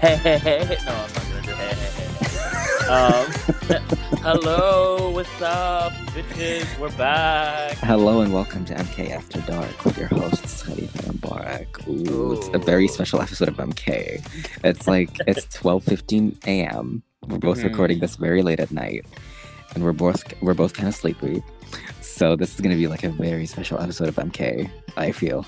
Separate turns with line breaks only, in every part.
Hey, hey, hey. No, I'm not gonna do hey, hey, hey, hey. Hello, what's up, bitches? We're back.
Hello and welcome to MK After Dark with your hosts Khalifa and Mubarak. Ooh, it's a very
Ooh.
special episode of MK. It's 12:15 a.m. We're both recording this very late at night, and we're both kind of sleepy. So this is gonna be like a very special episode of MK. I feel.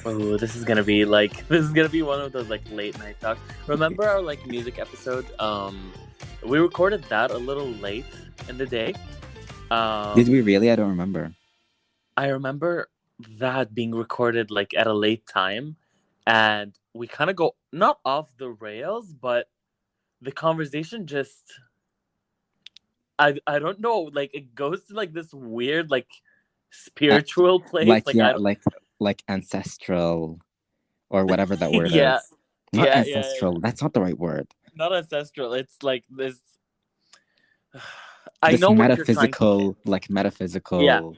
Oh, this is gonna be one of those like late night talks. Remember our like music episode? We recorded that a little late in the day.
Did we really? I don't remember.
I remember that being recorded like at a late time, and we kind of go not off the rails, but the conversation just I don't know, like it goes to like this weird like spiritual place.
Like yeah, like ancestral or whatever that word
Yeah,
is. Not
yeah.
ancestral. That's not the right word.
Not ancestral. It's like this. I
This
know what you're trying to say. Yeah,
metaphysical,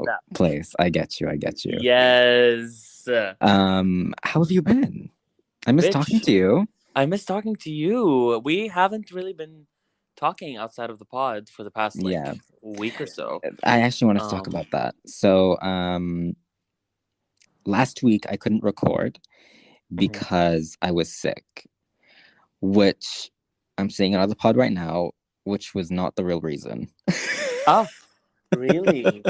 that.
place. I get you.
Yes,
How have you been? I miss talking
bitch.
to you.
I miss talking to you. We haven't really been talking outside of the pod for the past like
Yeah,
week or so.
I actually wanted to talk
Um,
about that. So, last week I couldn't record
mhm.
because I was sick, which I'm saying on the pod right now, which was not the real reason.
Oh, really?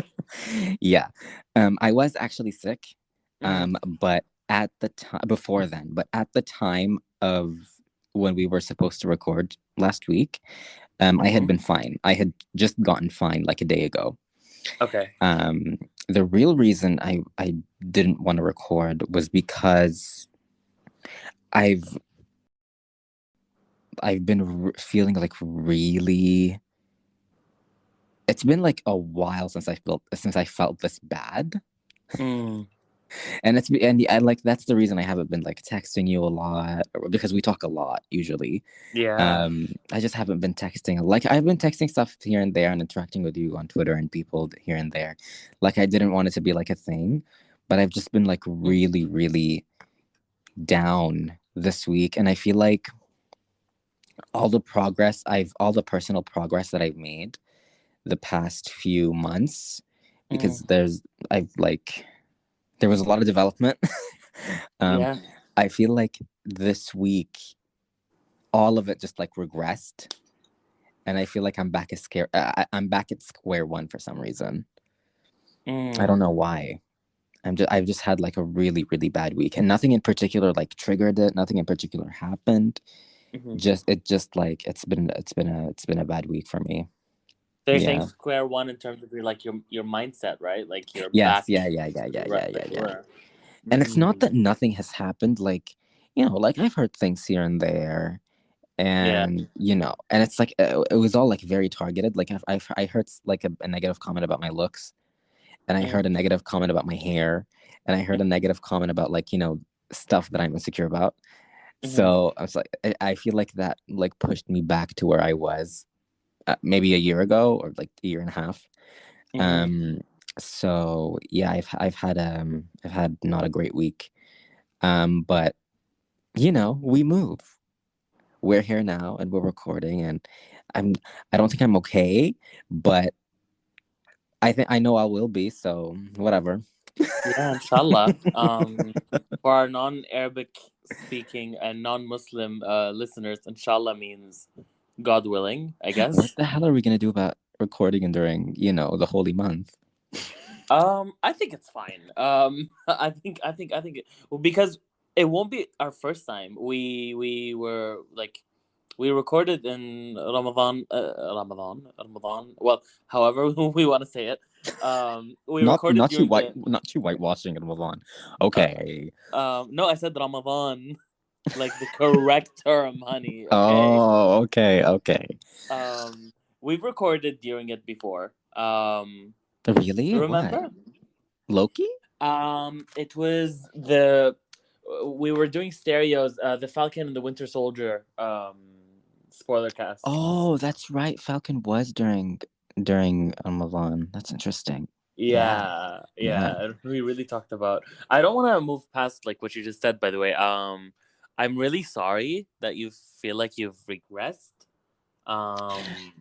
Yeah, I was actually sick,
Mm.
but at the time before then, but at the time of when we were supposed to record last week, I had
Mm-hmm.
been fine. I had just gotten fine like a day ago.
Okay.
Um, the real reason I didn't want to record was because I've I've been feeling like really. It's been like a while since I felt this bad.
Mm.
And I like that's the reason I haven't been like texting you a lot because we talk a lot usually.
Yeah.
I just haven't been texting. Like I've been texting stuff here and there and interacting with you on Twitter and people here and there. Like I didn't want it to be like a thing, but I've just been like
Mm.
really, really down this week, and I feel like all the personal progress that I've made the past few months,
Mm.
because I've like there was a lot of development. um,
Yeah.
I feel like this week all of it just like regressed, and I feel like I'm back at square one for some reason. I don't
Mm.
know why. I've just had like a really really bad week, and nothing in particular like triggered it. Nothing in particular happened.
Mm-hmm.
Just like it's been a bad week for me.
So you're saying
Yeah.
square one in terms of your mindset, right? Like you're
Yes.
back to
Yeah.
that you were.
And it's not
Mm.
that nothing has happened. Like like I've heard things here and there,
Yeah.
and and it's like it was all like very targeted. Like I heard like a negative comment about my looks, and I heard
Mm.
a negative comment about my hair, and I heard a negative comment about like stuff that I'm insecure about.
Mm-hmm.
So I was like, I feel like that like pushed me back to where I was maybe a year ago or like a year and a half.
Mm-hmm.
Um, so yeah, I've had not a great week. But we move. We're here now and we're recording, and I'm I don't think I'm okay, but I know I will be, so whatever.
Yeah, inshallah. For our non-Arabic speaking and non-Muslim listeners, inshallah means God willing, I
What
guess.
the hell are we gonna do about recording and during, the holy month?
I think it's fine. Well, because it won't be our first time. We were like we recorded in Ramadan. Well, however we want to say it. We
Not
recorded during the.
not you whitewashing it, move on.
Uh,
Okay.
no, I said Ramadan, like the correct term, honey. Okay.
Oh, okay.
Um, we've recorded during it before.
Really? What?
Remember?
Loki?
It was the we were doing stereos. The Falcon and the Winter Soldier. Spoiler cast.
Oh, that's right. Falcon was during Milan. That's interesting. Yeah.
Yeah,
Yeah.
yeah. We really talked about. I don't want to move past like what you just said. By the way, I'm really sorry that you feel like you've regressed. Um,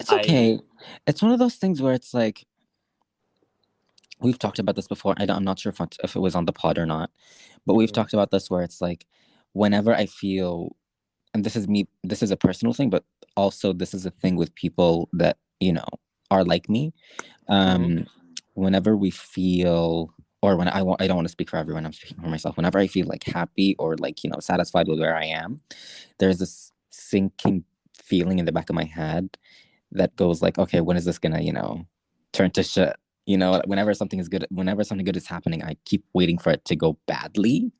It's
I.
okay. It's one of those things where it's like we've talked about this before. I'm not sure if it was on the pod or not, but we've
Mhm,
talked about this where it's like whenever I feel, and this is me, this is a personal thing, but also this is a thing with people that, are like me.
mhm,
Um, whenever we feel, or when I don't want to speak for everyone, I'm speaking for myself. Whenever I feel like happy or like, satisfied with where I am, there's this sinking feeling in the back of my head that goes like, okay, when is this gonna, turn to shit? Whenever something good is happening, I keep waiting for it to go badly.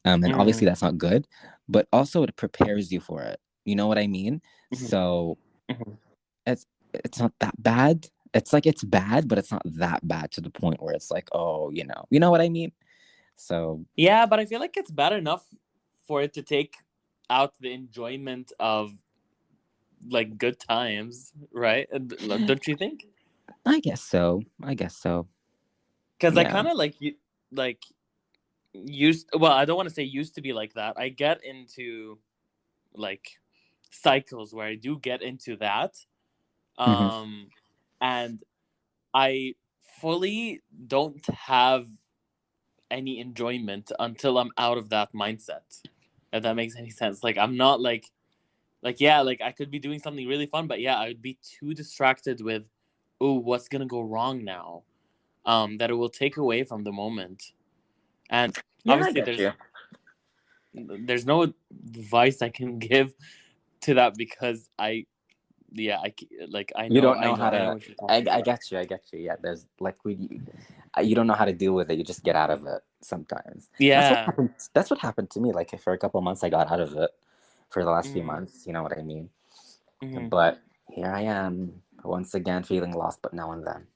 And obviously
mhm,
that's not good, but also it prepares you for it. You know what I mean?
mhm,
So
mhm.
it's not that bad. It's like it's bad, but it's not that bad to the point where it's like, oh, you know what I mean? So
Yeah, but I feel like it's bad enough for it to take out the enjoyment of like good times, right? Don't you think?
I guess so. I guess so.
Because I
Yeah.
kind of like you, like used. Well, I don't want to say used to be like that. I get into like cycles where I do get into that,
Hmm.
um, and I fully don't have any enjoyment until I'm out of that mindset. If that makes any sense. Like I'm not like yeah, like I could be doing something really fun, but yeah, I would be too distracted with, oh, what's gonna go wrong now? That it will take away from the moment. And
Yeah, I
obviously,
get you.
there's no advice I can give to that because I yeah like
You don't
I
know how
know
to.
what you're talking
I
about.
get you. I get you. Yeah, there's like you don't know how to deal with it. You just get out of it sometimes. That's what
Yeah.
happened. That's what happened to me. Like for a couple of months, I got out of it for the last few
Mm-hmm.
months. You know what I mean?
Mm-hmm.
But here I am once again feeling lost, but now and then.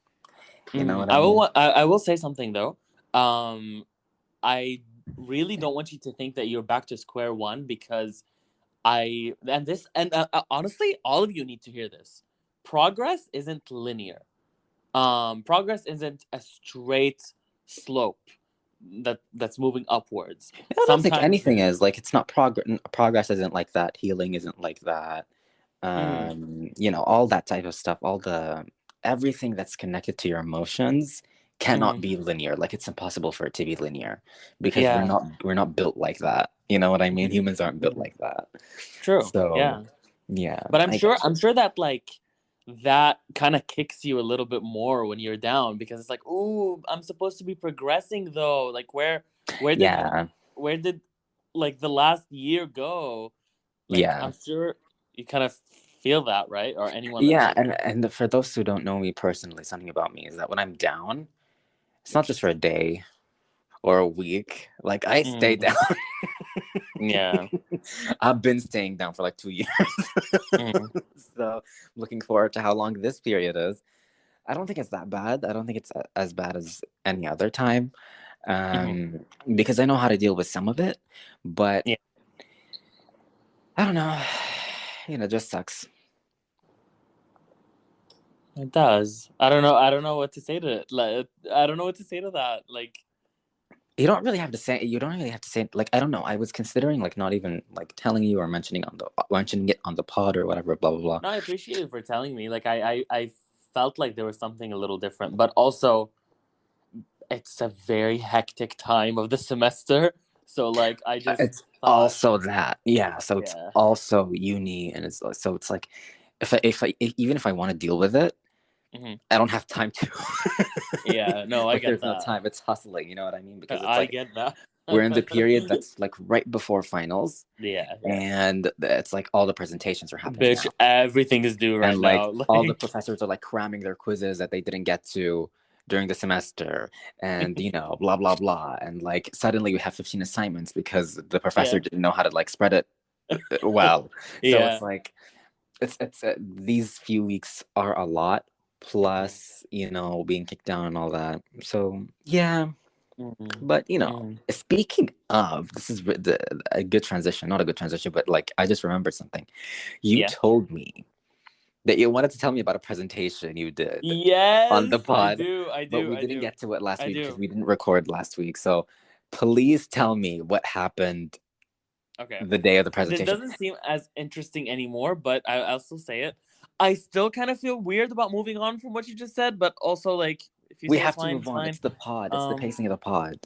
You know
Mm-hmm.
what I mean?
I will say something though. I really don't want you to think that you're back to square one because I and this and honestly, all of you need to hear this. Progress isn't linear. Progress isn't a straight slope that's moving upwards.
I don't think
Sometimes
anything
there's
is like it's not progress. Progress isn't like that. Healing isn't like that.
mm-hmm,
All that type of stuff, all the everything that's connected to your emotions cannot
mm-hmm,
be linear. Like it's impossible for it to be linear because we're
yeah,
not built like that. You know what I mean?
mm-hmm,
Humans aren't built
mm-hmm.
like that.
True,
So
yeah.
yeah,
But
I get you.
I'm sure that like that kind of kicks you a little bit more when you're down because it's like, ooh, I'm supposed to be progressing though. Like where did
Yeah,
where did like the last year go? Like
yeah,
I'm sure you kind of feel that, right? Or anyone that's
yeah.
like,
And for those who don't know me personally, something about me is that when I'm down, it's not just for a day or a week. Like I stay down.
mm, yeah.
I've been staying down for like 2 years.
Mm,
So I'm looking forward to how long this period is. I don't think it's that bad. I don't think it's as bad as any other time,
mhm.
um, because I know how to deal with some of it. But
Yeah,
I don't know. It just sucks.
it does. I don't know what to say to it. Like, I don't know what to say to that. Like,
You don't really have to say. You don't really have to say. Like I don't know. I was considering like not even like telling you or mentioning it on the pod or whatever. Blah blah blah.
no, I appreciate you for telling me. Like, I felt like there was something a little different, but also it's a very hectic time of the semester. So, like, I just
It's
thought,
also that. Yeah. So it's
yeah,
also uni, and it's like even if I want to deal with it,
hmm,
I don't have time to.
yeah. No, I
Like
get
there's no
that.
time. It's hustling. You know what I mean? Because it's
I
like
get that.
we're in the period that's like right before finals,
Yeah, yeah.
and it's like all the presentations are happening
Bitch,
now,
everything is due right
and like
now.
all the
Like,
professors are like cramming their quizzes that they didn't get to during the semester, and blah blah blah, and like suddenly we have 15 assignments because the professor
yeah,
didn't know how to like spread it well. So
yeah.
it's like it's these few weeks are a lot,
Mhm,
plus being kicked down and all that. So yeah,
mhm,
but
mhm.
speaking of, this is a good transition, not a good transition, but like I just remembered something. You
Yeah.
told me that you wanted to tell me about a presentation you did on the
Yes, I
pod,
do. I
but
do.
we
I
didn't
do.
get to it last
I
week because
do.
we didn't record last week. So please tell me what happened
Okay.
the day of the
This
presentation.
doesn't seem as interesting anymore, but I'll still say it. I still kind of feel weird about moving on from what you just said, but also like if you
We
say it's
have to
fine,
move
it's
on.
fine.
It's the pod. It's the
Um.
pacing of the pod.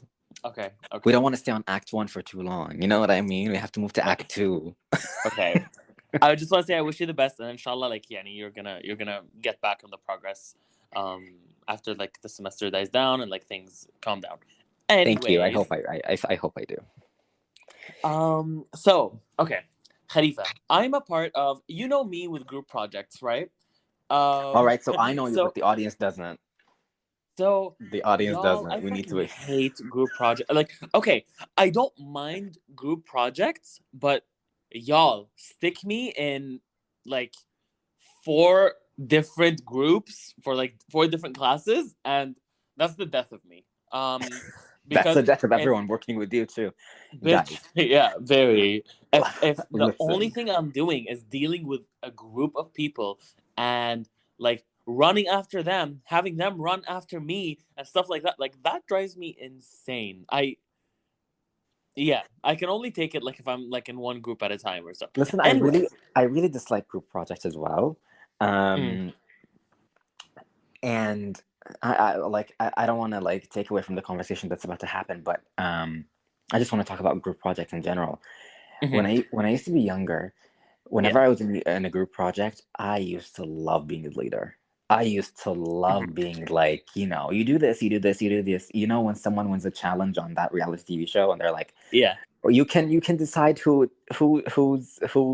Okay.
We
Okay.
don't want to stay on Act 1 for too long. You know what I mean? We have to move to Act 2.
Okay. I just want to say I wish you the best, and inshallah, like Yani, you're gonna get back on the progress, um, after like the semester dies down and like things calm down.
Thank you. I
Anyways,
hope I hope I do.
so okay, Khalifa, I'm a part of, you know me with group projects, right?
All
Um,
right, so I know you, but
so
the audience doesn't.
so
The audience
y'all, I
doesn't. We need
fucking
to.
hate group project. Like, okay, I don't mind group projects, but y'all stick me in like four different groups for like four different classes, and that's the death of me.
That's
Because
the death of
if
everyone working with you too,
bitch,
guys.
yeah, very. If the only
Listen,
thing I'm doing is dealing with a group of people and like running after them, having them run after me and stuff like that drives me insane. I can only take it like if I'm like in one group at a time or something.
listen.
Anyways.
I really dislike group projects as well.
Mm,
Um, and I don't want to like take away from the conversation that's about to happen, but I just want to talk about group projects in general.
mhm,
When I used to be younger,
yeah.
whenever I was in a group project, I used to love being a leader. I used to
Mhm,
love being like, you do this, you do this, you do this. You know, when someone wins a challenge on that reality TV show, and they're like,
yeah.
"Oh, you can decide who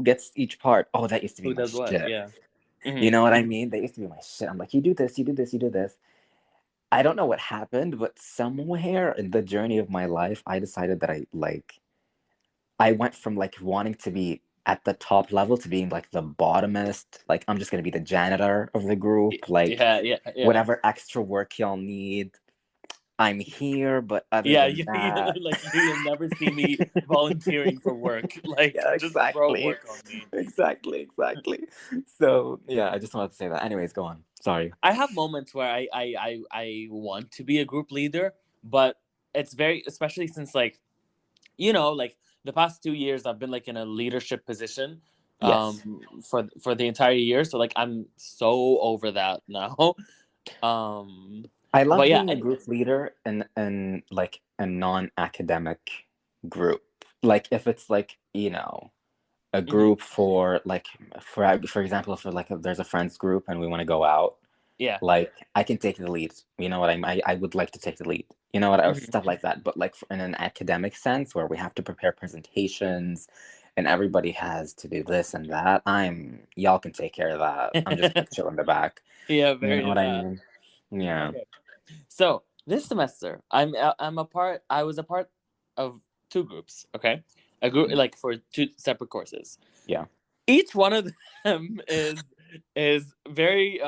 gets each part." Oh, that used to be
Who
my
does what?
shit.
Yeah.
You
Mhm,
know what I
mhm.
mean? That used to be my shit. I'm like, you do this, you do this, you do this. I don't know what happened, but somewhere in the journey of my life, I decided that I went from like wanting to be at the top level to being like the bottomest. Like I'm just gonna be the janitor of the group. Like
Yeah, yeah, yeah.
whatever extra work y'all need, I'm here. But other
Yeah,
than that,
like you'll never see me volunteering for work. Like
yeah,
just throw
exactly,
work on me.
exactly. So yeah, I just wanted to say that. Anyways, go on. Sorry.
I have moments where I want to be a group leader, but it's very, especially since like, like the past 2 years I've been like in a leadership position
Yes,
for the entire year. So like I'm so over that now. Um
I
but
love
yeah,
being a group
anyways.
leader in like a non-academic group. Like if it's like a
Hmm.
group for like for example, for like there's a friends group and we want to go out,
Yeah.
like I can take the lead. You know what I would like to take the lead. You know what, or
Hmm.
stuff like that. But like in an academic sense where we have to prepare presentations and everybody has to do this and that, y'all can take care of that. I'm just gonna chill in the back.
Yeah,
You know
very
what I
that.
mean? Yeah.
Okay. So this semester, I was a part of two groups. Okay, a group like for two separate courses.
Yeah.
Each one of them is very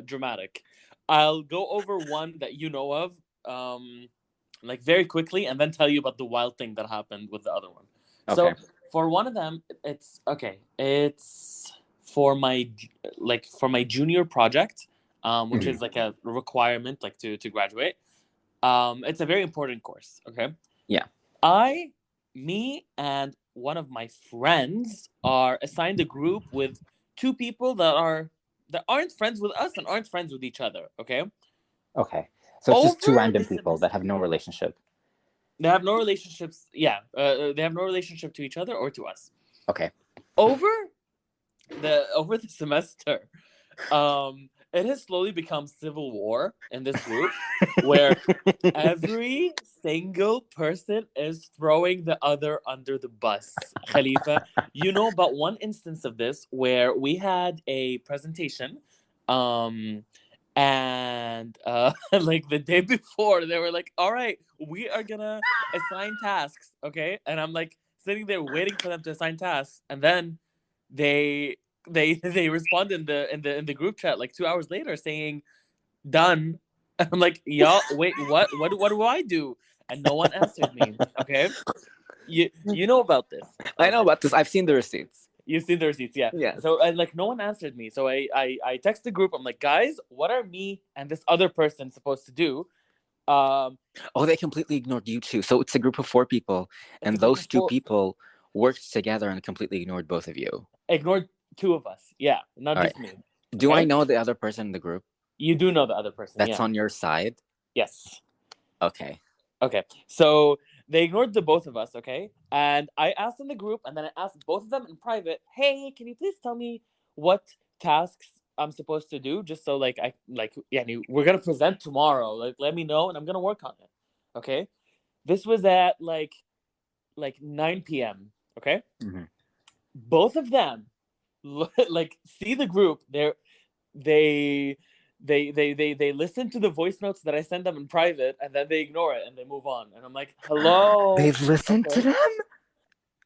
dramatic. I'll go over one that you know of like very quickly, and then tell you about the wild thing that happened with the other one.
Okay.
So for one of them, it's okay. It's for my for my junior project, which
Mhm.
is like a requirement like to graduate. It's a very important course. Okay,
Yeah.
I, me, and one of my friends are assigned a group with two people that aren't friends with us and aren't friends with each other. Okay,
Okay. So it's just two
over the
random people that have
semester,
no relationship.
they have no relationships. Yeah, they have no relationship to each other or to us.
Okay.
Over the semester, it has slowly become civil war in this group, where every single person is throwing the other under the bus. Khalifa, you know about one instance of this where we had a presentation, um, and like the day before, they were like, "All right, we are gonna assign tasks, okay?" And I'm like sitting there waiting for them to assign tasks, and then they they respond in the group chat like 2 hours later saying done. I'm like, y'all, wait, what do I do? And no one answered me. Okay, you know about this.
I know about this. I've seen the receipts.
You've seen the receipts, yeah.
Yes.
So like no one answered me. So I text the group. I'm like, guys, what are me and this other person supposed to do? Um,
Oh, they completely ignored you too. So it's a group of 4 people,
it's a
and
group of
those two
four.
people worked together and completely ignored both of you.
Ignored two of us. Yeah, not
All right.
just me.
Do I
Okay,
know the other person in the group
you do know the other person.
that's
Yeah.
on your side?
Yes.
Okay.
Okay. So they ignored the both of us. Okay, and I asked in the group, and then I asked both of them in private. Hey, can you please tell me what tasks I'm supposed to do, just so like I like yeah, we're gonna present tomorrow. Like, let me know, and I'm gonna work on it. Okay. This was at like 9 p.m. Okay.
Mm-hmm.
Both of them like see the group. They they listen to the voice notes that I send them in private, and then they ignore it and they move on. And I'm like, hello,
They've listened to
okay,
them?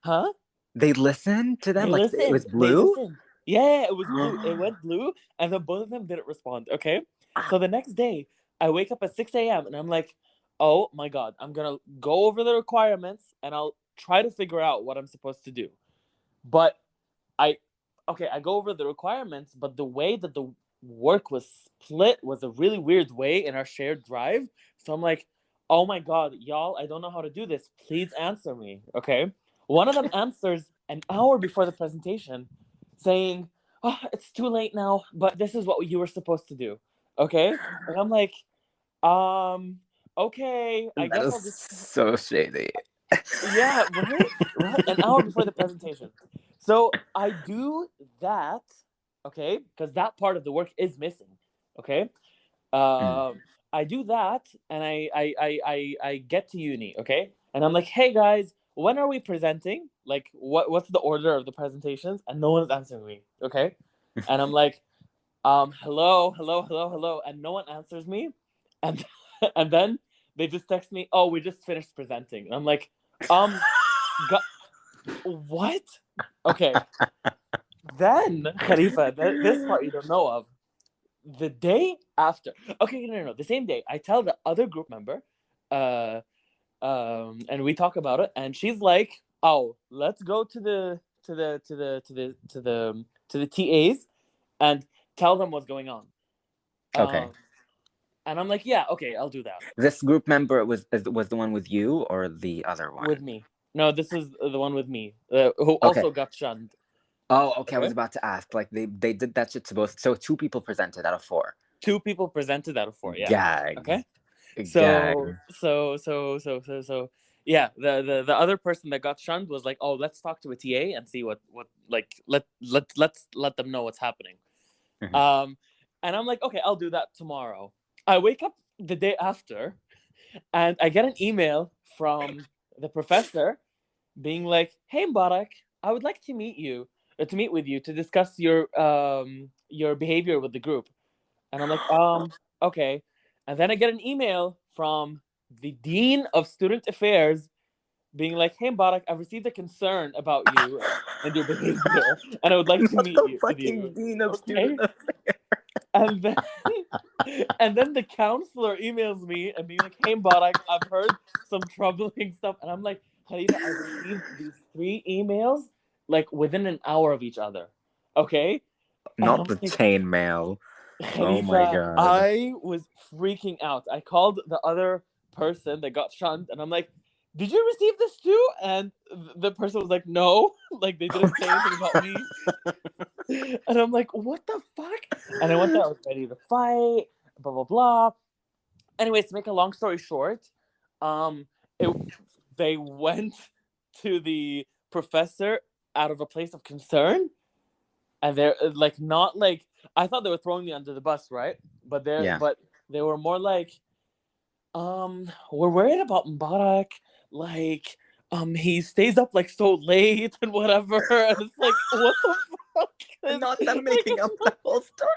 huh?
They listened to them?
They
Like it was
listened. They
blue?
listened. Yeah, it was blue. It went blue, and then both of them didn't respond. Okay, so the next day I wake up at 6 a.m. and I'm like, oh my god, I'm gonna go over the requirements and I'll try to figure out what I'm supposed to do. But I okay, I go over the requirements, but the way that the work was split was a really weird way in our shared drive. So I'm like, oh my god, y'all, I don't know how to do this. Please answer me. Okay. One of them answers an hour before the presentation saying, oh, it's too late now, but this is what you were supposed to do. Okay. And I'm like, um, okay, I
That
guess
is
I'll just
so shady.
yeah, right? Right? An hour before the presentation. So I do that, okay, because that part of the work is missing. Okay.
Mm.
Uh, I do that and I get to uni, okay? And I'm like, hey guys, when are we presenting? Like what's the order of the presentations? And no one's answering me, okay? And I'm like, hello, hello, hello, hello, and no one answers me. And and then they just text me, oh, we just finished presenting. And I'm like, um, what? Okay. Then Khalifa, this part you don't know of. The day after, okay, no, the same day, I tell the other group member, uh, and we talk about it, and she's like, "Oh, let's go to the TAs and tell them what's going on."
Okay.
Um, and I'm like, "Yeah, okay, I'll do that
This group member was the one with you or the other
with
one?
me." No, this is the one with me, who
Okay.
also got shunned.
Oh, okay. I was
Okay,
about to ask. Like they did that shit to both. So 2 people presented out of 4.
two people presented out of four. Yeah.
Gag.
Okay. So
Gag.
yeah, the other person that got shunned was like, oh, let's talk to a TA and see what like let's let them know what's happening.
Mhm.
Um, and I'm like, okay, I'll do that tomorrow. I wake up the day after, and I get an email from the professor being like, hey Mubarak, I would like to meet with you to discuss your behavior with the group. And I'm like, okay. And then I get an email from the Dean of Student Affairs being like, hey, Barak, I've received a concern about you and your behavior, and I would like to
Not
meet
the
you with you.
fucking dean of student
Okay. And then and then the counselor emails me and being like, hey, Barak, I've heard some troubling stuff. And I'm like, Khalifa, I've received these 3 emails like within an hour of each other. Okay. And
Not
I'm
the
like,
chain mail. Oh my
Khalifa,
god.
I was freaking out. I called the other person that got shunned, and I'm like, "Did you receive this too?" And the person was like, "No," like they
Oh
didn't say anything about me. And I'm like, "What the fuck?" And I went there. I was ready to fight. Blah blah blah. Anyways, to make a long story short, um, it they went to the professor out of a place of concern, and they're like not like I thought they were throwing me under the bus, right?
Yeah.
But they were more like, we're worried about Mubarak, like, he stays up like so late and whatever, and it's like, what the fuck? It's
Not them
like,
making up the whole story.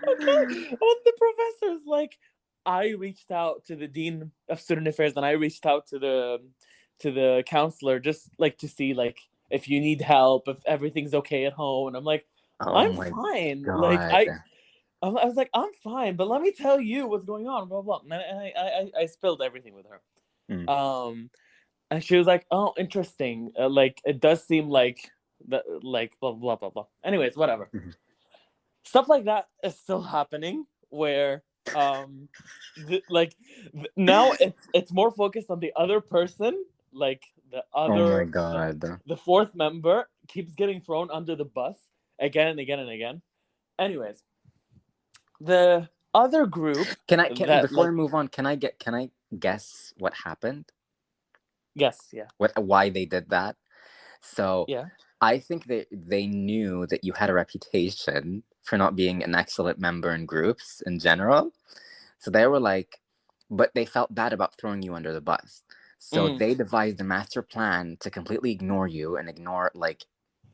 okay, and the professor's like, I reached out to the dean of student affairs and I reached out to the counselor just like to see like if you need help, if everything's okay at home, and I'm like,
Oh
I'm
my
fine. Like
god.
I was like, I'm fine, but let me tell you what's going on, blah blah. And I spilled everything with
Mm.
her. And she was like, oh, interesting. Like it does seem like that, like blah blah blah blah. Anyways, whatever.
Mhm.
Stuff like that is still happening where like now it's more focused on the other person, like
Oh my
the
god.
the fourth member keeps getting thrown under the bus again and again and again. Anyways, the other group
Can
that
before
like
we move on, can I guess what happened?
yes, yeah,
Why they did that? So
yeah.
I think they knew that you had a reputation for not being an excellent member in groups in general. So they were like, but they felt bad about throwing you under the bus. So
Mm.
they devised a master plan to completely ignore you and ignore like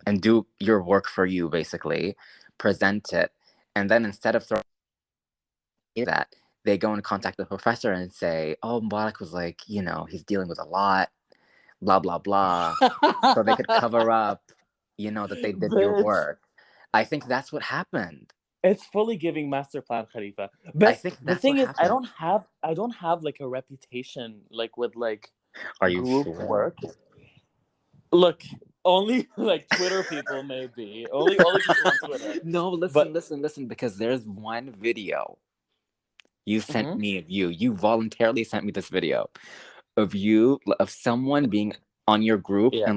and do your work for you basically, present it, and then instead of throwing that, they go and contact the professor and say, "Oh, Mubarak was like, you know, he's dealing with a lot, blah blah blah," so they could cover up, you know, that they did your
Bitch.
work. I think that's what happened.
It's fully giving master plan, Khalifa.
I
But
think
the
that's what
thing is,
happened.
I don't have like a reputation like with like
Are you
group
sure?
work. Look, only like Twitter people maybe. Only people on Twitter.
No,
But
listen, because there's one video you sent
mhm.
me of you. You voluntarily sent me this video of you of someone being on your group
Yeah.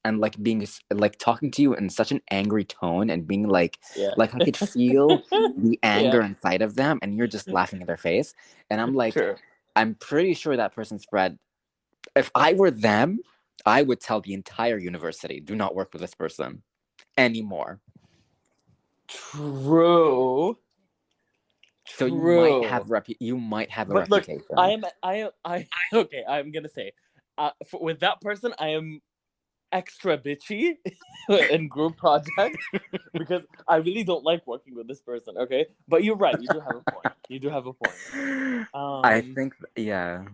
and like being like talking to you in such an angry tone and being
Yeah.
like I could feel the
Yeah.
anger inside of them and you're just laughing at their face and I'm like
True.
I'm pretty sure that person spread if I were them I would tell the entire university do not work with this person anymore.
True.
So
True.
you might have a
But look,
reputation.
I okay, I'm gonna say with that person I am extra bitchy in group projects because I really don't like working with this person. Okay, but you're right. You do have a point. You do have a point.
I
Um,
think yeah.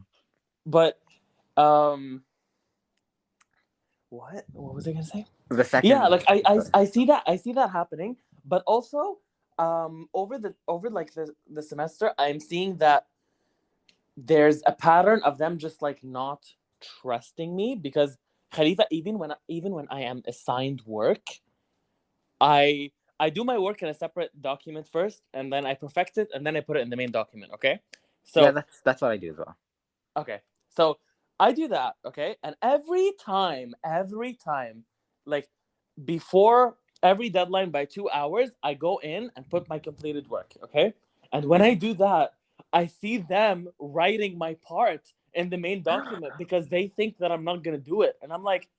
but um, what was I gonna say?
The
Yeah,
second
like I see that happening, but also over like the semester, I'm seeing that there's a pattern of them just like not trusting me because Khalifa, even when I am assigned work, I I do my work in a separate document first, and then I perfect it, and then I put it in the main document. Okay,
yeah,
so
that's what I do as well.
okay, so I do that. Okay, and every time, like before every deadline by 2 hours, I go in and put my completed work. Okay, and when I do that, I see them writing my part in the main document because they think that I'm not gonna do it, and I'm like,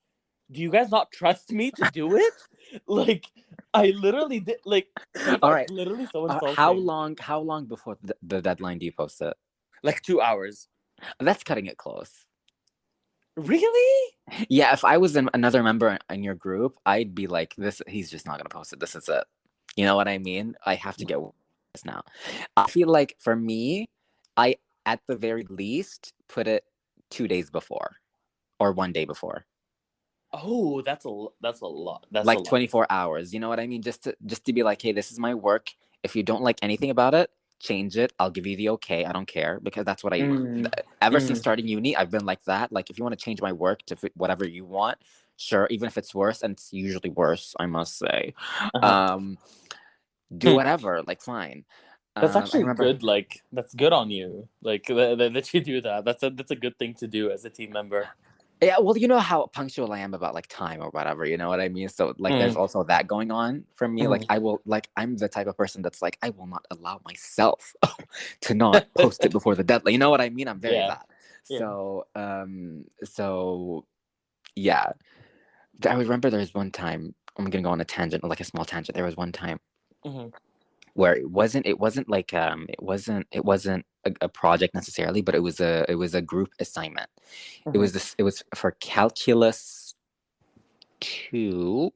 do you guys not trust me to do it? Like, I literally did. Like,
All
Khalifa, it's
right.
literally so
How
insulting.
long? How long before the deadline do you post it?
Like 2 hours.
That's cutting it close.
Really?
Yeah, if I was another member in your group, I'd be like, "This, he's just not gonna post it. This is it." You know what I mean? I have to get this now. I feel like for me, I at the very least put it 2 days before or one day before,
Oh, that's a lot. That's a
like
lot.
24 hours. You know what I mean? Just to be like, "Hey, this is my work. If you don't like anything about it, change it. I'll give you the okay. I don't care because that's what I
Mm,
ever since
mm,
starting uni, I've been like that. Like if you want to change my work to fit whatever you want, sure, even if it's worse, and it's usually worse, I must say.
uh-huh.
Um, do
Hmm.
whatever, like fine.
That's
I
actually
remember.
good. Like, that's good on you. Like that you do that. That's a good thing to do as a team member.
Yeah, well, you know how punctual I am about like time or whatever, you know what I mean? So like there's
Mm,
also that going on for me. Like
mm.
I will like I'm the type of person that's like I will not allow myself to not post it before the deadline. You know what I mean? I'm very
Yeah,
that.
yeah.
So yeah. I remember there was one time I'm gonna go on a tangent, like a small tangent. There was one time
Hmm.
where it wasn't a project necessarily, but it was a group assignment.
Hmm.
It was for calculus 2.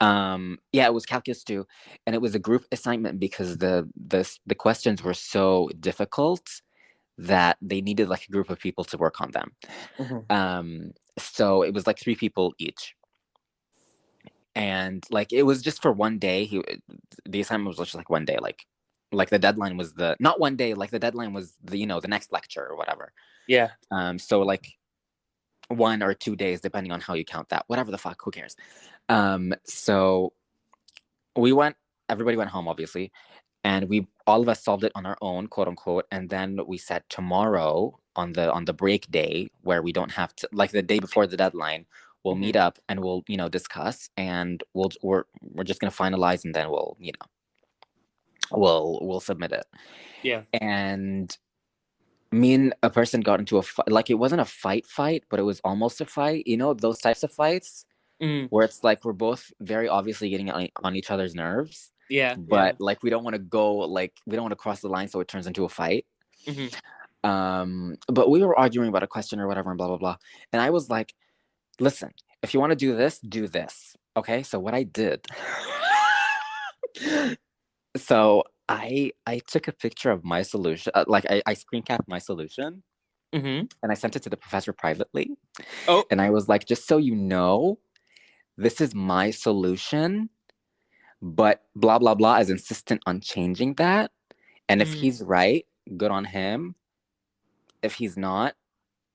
Yeah, it was calculus 2, and it was a group assignment because the questions were so difficult that they needed like a group of people to work on them.
Hmm.
So it was like 3 people each, and like it was just for one day. The assignment was just like one day, like the deadline was the not one day, like the deadline was the the next lecture or whatever.
Yeah.
So like 1 or 2 days depending on how you count that, whatever the fuck, who cares. So we went everybody went home obviously, and we all of us solved it on our own, quote unquote, and then we said tomorrow on the break day where we don't have to, like the day before the deadline, we'll meet
Mhm.
up and we'll discuss, and we're just gonna finalize, and then we'll we'll submit it.
Yeah.
And me and a person got into a fight. Like, it wasn't a fight, but it was almost a fight. You know, those types of fights
Mm.
where it's like we're both very obviously getting on each other's nerves,
Yeah.
but
Yeah.
like we don't want to go, like we don't want to cross the line, so it turns into a fight.
Mhm.
But we were arguing about a question or whatever, and blah blah blah. And I was like, listen, if you want to do this, do this. Okay. So what I did, so I took a picture of my solution, like I screen capped my solution,
Mhm.
and I sent it to the professor privately.
Oh.
And I was like, just so you know, this is my solution, but blah blah blah is insistent on changing that. And if
Mm.
he's right, good on him. If he's not,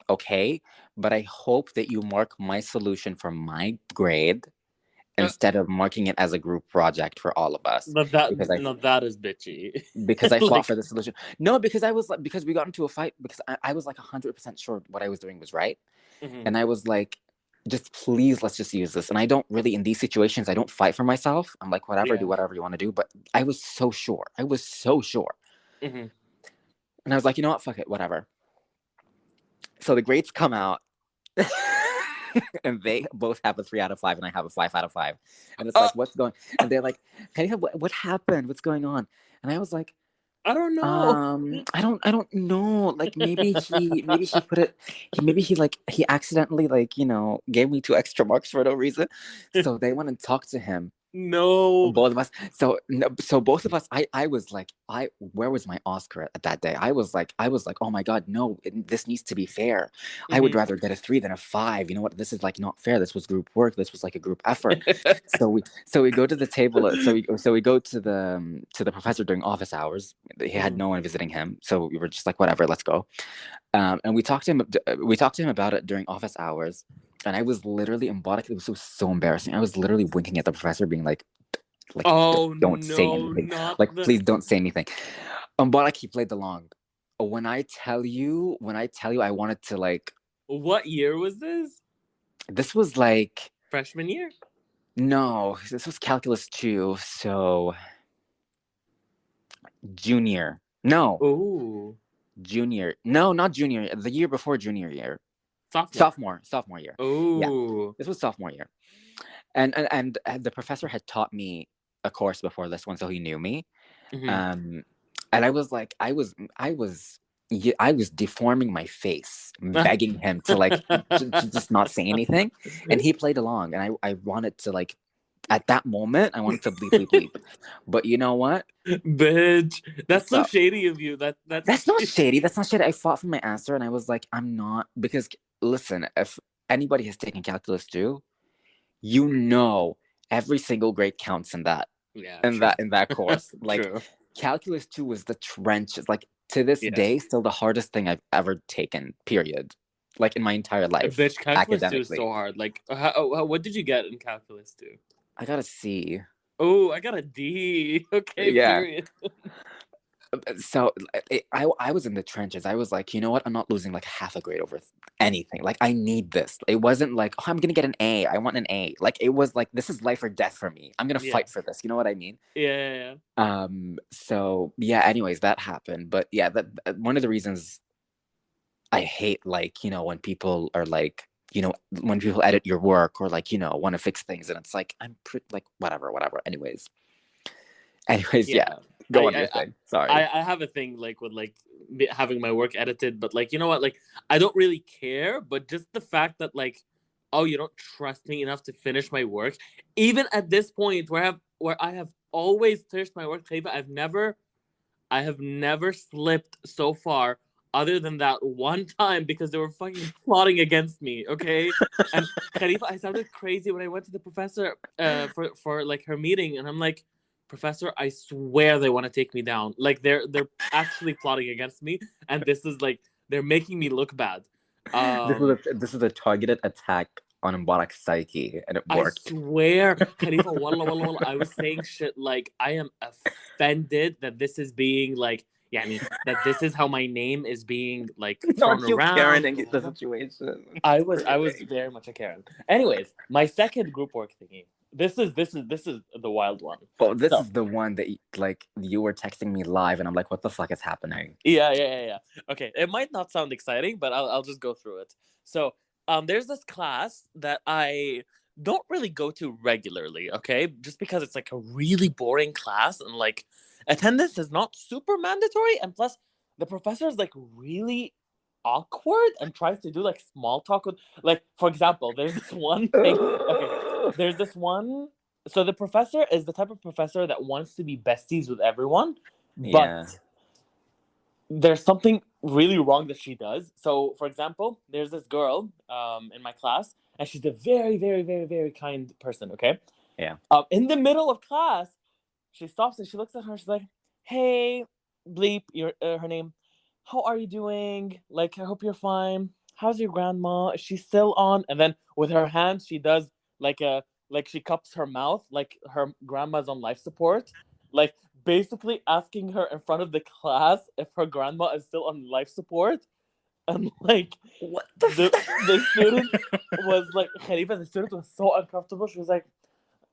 okay. But I hope that you mark my solution for my grade instead of marking it as a group project for all of us,
But that
because I
no, that is bitchy.
fought
Like.
for the solution. No, because I was like, because we got into a fight, because I was like 100% sure what I was doing was right.
Mhm.
And I was like, just please, let's just use this. And I don't really, in these situations, I don't fight for myself. I'm like, whatever, do
Yeah.
whatever you want to do. But I was so sure. I was so sure.
Mhm.
And I was like, you know what? Fuck it, whatever. So the grades come out. And they both have a 3 out of 5, and I have a 5 out of 5. And it's
Uh,
like, what's going? And they're like, hey, what happened? What's going on? And I was like,
I don't know.
I don't know. Like, maybe he put it, maybe he, like, he accidentally, like, gave me 2 extra marks for no reason. So they went and talked to him,
No.
both of us. So no, so both of us, I was like, where was my Oscar at that day? I was like, oh my god, no, this needs to be fair. I would
Mhm.
rather get a 3 than a 5. You know what? This is like not fair. This was group work. This was like a group effort. So we go to the table. So we go to the professor during office hours. He had
Mhm.
no one visiting him, so we were just like, whatever, let's go. And we talked to him about it during office hours. And I was literally embarrassed. It was so embarrassing. I was literally winking at the professor, being like,
Oh
don't say
no,
anything.
not
Like,
the.
please don't say anything. Mubarak, he played along. When I tell you, I wanted to, like,
What year was this?
this was like,
Freshman year?
no, this was calculus 2. So junior. No,
Oh,
junior. No, not junior. The year before junior year.
sophomore.
Sophomore year. Yeah,
Oh.
this was sophomore year. And the professor had taught me a course before this one, so he knew me.
Mhm.
Um, and I was like, I was deforming my face, begging him to, like, to just not say anything, and he played along, and I wanted to, like, at that moment, I wanted to bleep bleep bleep, but you know what?
Bitch, that's so
So
shady of you. That's
that's not shady. That's not shady. I fought for my answer, and I was like, I'm not, because listen, if anybody has taken calculus 2, you know every single grade counts in that
yeah,
in
true.
that course. Like,
True.
calculus 2 was the trenches. Like, to this
Yeah.
day, still the hardest thing I've ever taken, period. Like, in my entire life,
Bitch, calculus 2 is
academically.
so hard. Like, what did you get in calculus 2?
I got a C.
Oh, I got a D. Okay,
Yeah.
period.
So I was in the trenches. I was like, you know what? I'm not losing like half a grade over anything. Like, I need this. It wasn't like, oh, I'm gonna get an A. I want an A. Like, it was like, this is life or death for me. I'm gonna
Yeah.
fight for this. You know what I mean?
Yeah.
So yeah, anyways, that happened. But yeah, that one of the reasons I hate, like, when people are like, when people edit your work, or, like, want to fix things, and it's like, I'm pretty, like, whatever. Anyways, yeah,
Yeah.
go on
I
your thing. Sorry.
I have a thing like with like having my work edited, but like you know what, like I don't really care, but just the fact that like, oh, you don't trust me enough to finish my work, even at this point where I have always finished my work, Khalifa, I have never slipped so far, other than that one time because they were fucking plotting against me. Okay, and Khalifa, I sounded crazy when I went to the professor for like her meeting, and I'm like, Professor, I swear they want to take me down. Like they're actually plotting against me, and this is like they're making me look bad.
This
Um,
was this is a targeted attack on Mubarak's psyche, and it
I
worked.
swear, Khalifa, wallah, wallah, wallah, I was saying shit like, I am offended that this is being like, that this is how my name is being like thrown
Aren't you Karen
around.
in the situation?
I was very much a Karen. Anyways, my second group work thingy. This is the wild one.
Well, this
So
is the one that like you were texting me live, and I'm like, what the fuck is happening?
yeah. Okay, it might not sound exciting, but I'll just go through it. So there's this class that I don't really go to regularly. Okay, just because it's like a really boring class and like attendance is not super mandatory, and plus the professor is like really awkward and tries to do like small talk with, like, for example, there's this one thing. Okay, there's this one. So the professor is the type of professor that wants to be besties with everyone, but
Yeah.
there's something really wrong that she does. So, for example, there's this girl in my class, and she's a very, very, very, very kind person. Okay.
Yeah.
In the middle of class, she stops and she looks at her. She's like, "Hey, bleep, your her name. How are you doing? Like, I hope you're fine. How's your grandma? Is she still on?" And then with her hands, she does like a like she cups her mouth, like her grandma's on life support, like basically asking her in front of the class if her grandma is still on life support. And like
What the?
the student was like, Khalifa, the student was so uncomfortable. She was like,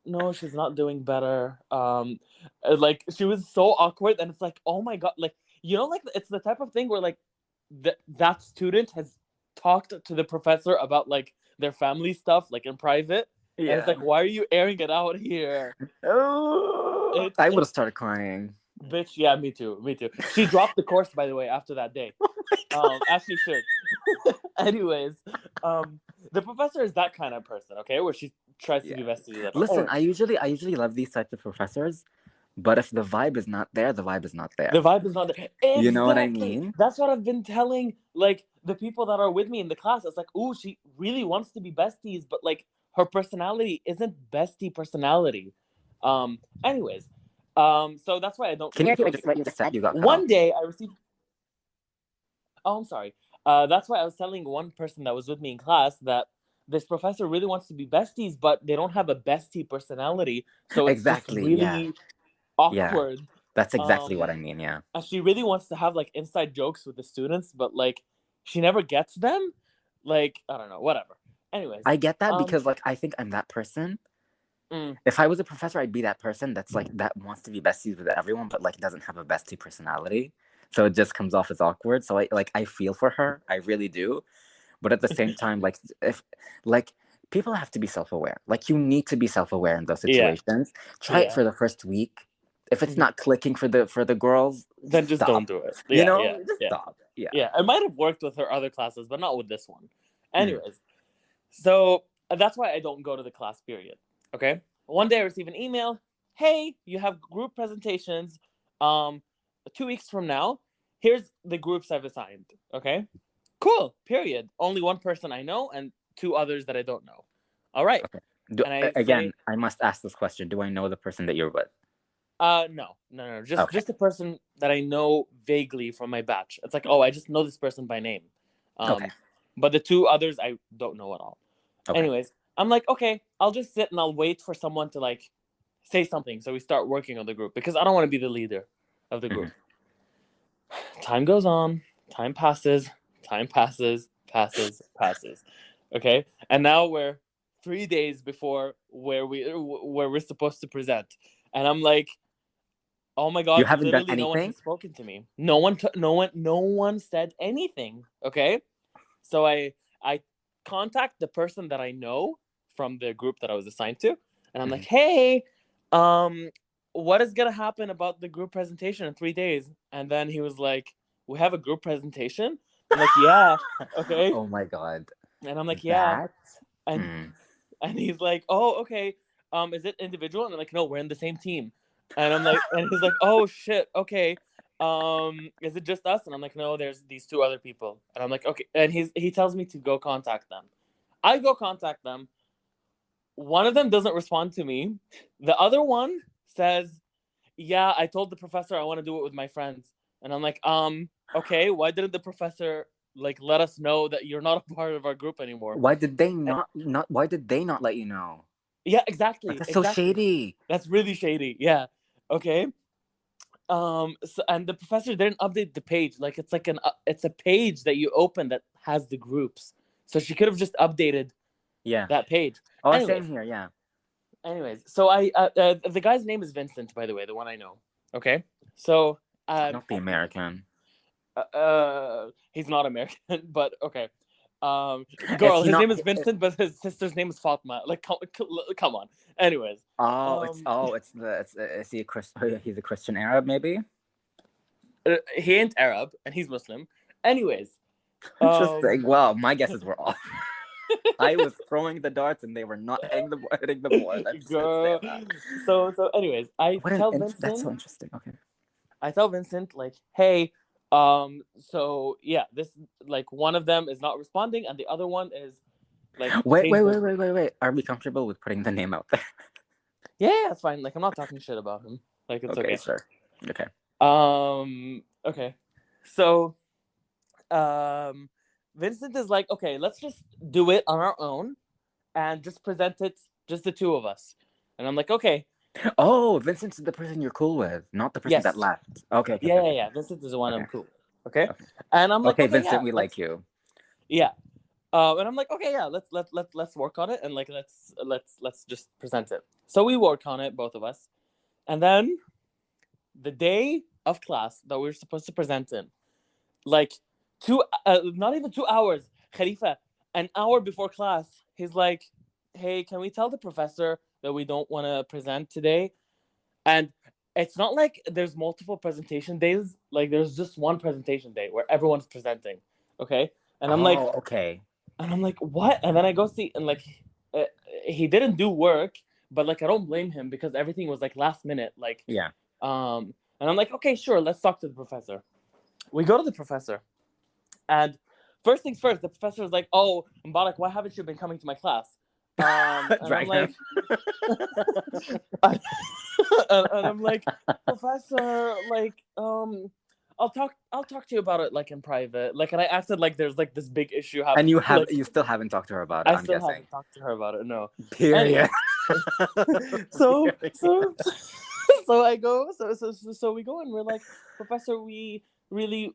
no, she's not doing better. Like she was so awkward, and it's like, oh my god, like, like it's the type of thing where like that student has talked to the professor about like their family stuff, like in private, and it's
Yeah.
like, why are you airing it out here?
Oh, I would have started crying.
Bitch, yeah, me too. She dropped the course, by the way, after that day. As she should. Anyways, the professor is that kind of person, okay, where she tries to be besties with everyone.
Listen, I usually love these types of professors, but if the vibe is not there, the vibe is not there.
The vibe is not there. Exactly.
You know what I mean?
That's what I've been telling like the people that are with me in the class. It's like, oh, she really wants to be besties, but like her personality isn't bestie personality. Anyways, so that's why I don't
Can you
really
repeat
go.
what you just said? You got cut
One
off.
day I received. Oh, I'm sorry. That's why I was telling one person that was with me in class that this professor really wants to be besties, but they don't have a bestie personality, so it's
Exactly.
just really awkward.
That's exactly what I mean. Yeah.
And she really wants to have like inside jokes with the students, but like she never gets them. Like, I don't know, whatever. Anyways,
I get that because like I think I'm that person. If I was a professor, I'd be that person that's like that wants to be besties with everyone, but like doesn't have a bestie personality. So it just comes off as awkward. So I feel for her. I really do. But at the same time, like if like people have to be self-aware. Like you need to be self-aware in those situations. Try it for the first week. If it's not clicking for the girls,
then just
stop.
don't do it.
Just stop. Yeah.
It might have worked with her other classes, but not with this one. Anyways, so that's why I don't go to the class period. Okay. One day I receive an email. Hey, you have group presentations 2 weeks from now. Here's the groups I've assigned. Okay. Cool. Period. Only one person I know and two others that I don't know. All right.
Okay. I must ask this question. Do I know the person that you're with?
No. Just a person that I know vaguely from my batch. It's like, oh, I just know this person by name. Okay. But the two others I don't know at all. Okay. Anyways, I'm like, okay, I'll just sit and I'll wait for someone to like say something so we start working on the group because I don't want to be the leader of the group. Time goes on, time passes. Okay? And now we're 3 days before where we're supposed to present. And I'm like, oh my god,
you haven't
literally
done anything?
No one has spoken to me. No one said anything. Okay? So I contact the person that I know from the group that I was assigned to, and I'm like, hey, what is gonna happen about the group presentation in 3 days? And then he was like, we have a group presentation? I'm like, yeah, okay.
Oh my god.
And I'm like, yeah. And he's like, oh, okay. Is it individual? And I'm like, no, we're in the same team. And I'm like, and he's like, oh shit, okay. Is it just us? And I'm like, no, there's these two other people. And I'm like, okay. And he tells me to go contact them. I go contact them. One of them doesn't respond to me. The other one says, yeah, I told the professor I want to do it with my friends. And I'm like, okay, why didn't the professor like let us know that you're not a part of our group anymore.
Why did they
And,
not why did they not let you know?
yeah,
Like,
exactly,
that's so
exactly.
shady.
That's really shady. Yeah. Okay. So, and the professor didn't update the page. Like it's a page that you open that has the groups. So she could have just updated
Yeah.
that page.
Oh, same
Anyways,
here. Yeah.
so I the guy's name is Vincent, by the way, the one I know. Okay. So
Not the American.
he's not American, but okay.
Is
Girl,
he
his
not?
name is Vincent, but his sister's name is Fatma. Like, come on. Anyways,
It's is he a Christian? He's a Christian Arab, maybe.
he ain't Arab and he's Muslim. Anyways,
Interesting. Well, my guesses were off. I was throwing the darts and they were not hitting the board. I'm just gonna say
girl.
that.
So anyways,
That's so interesting. Okay.
I tell Vincent like, hey, so yeah, this like one of them is not responding and the other one is like changed their.
Wait. Are we comfortable with putting the name out there?
Yeah, that's fine. Like I'm not talking shit about him. Like it's
Okay,
okay.
sure. Okay.
Okay. So Vincent is like, okay, let's just do it on our own and just present it just the two of us. And I'm like, okay.
Oh, Vincent's the person you're cool with, not the person that
Yes.
left. Okay.
Yeah. Vincent is the one I'm
Okay.
cool with. Okay.
Okay.
And I'm like,
Okay,
okay, yeah,
Vincent, we
let's
like you.
yeah. And I'm like, okay, yeah, let's work on it and like let's just present it. So we work on it, both of us. And then the day of class that we were supposed to present in, like not even 2 hours, Khalifa, an hour before class, he's like, hey, can we tell the professor that we don't want to present today? And it's not like there's multiple presentation days. Like there's just one presentation day where everyone's presenting. Okay. And I'm like,
Oh, okay.
what? And then I go see, and like, uh, he didn't do work, but like, I don't blame him because everything was like last minute. Like,
Yeah.
and I'm like, okay, sure, let's talk to the professor. We go to the professor, and first things first, the professor is like, oh, Mubarak, why haven't you been coming to my class? And I'm
Drag him.
like, and I'm like, professor, like, I'll talk to you about it like in private. Like, and I acted like there's like this big issue
And
happening. Like,
you still haven't talked to her about it,
I
I'm
still
guessing.
haven't talked to her about it. No.
Period.
Anyway, so
Period.
so I go. So we go, and we're like, Professor, we really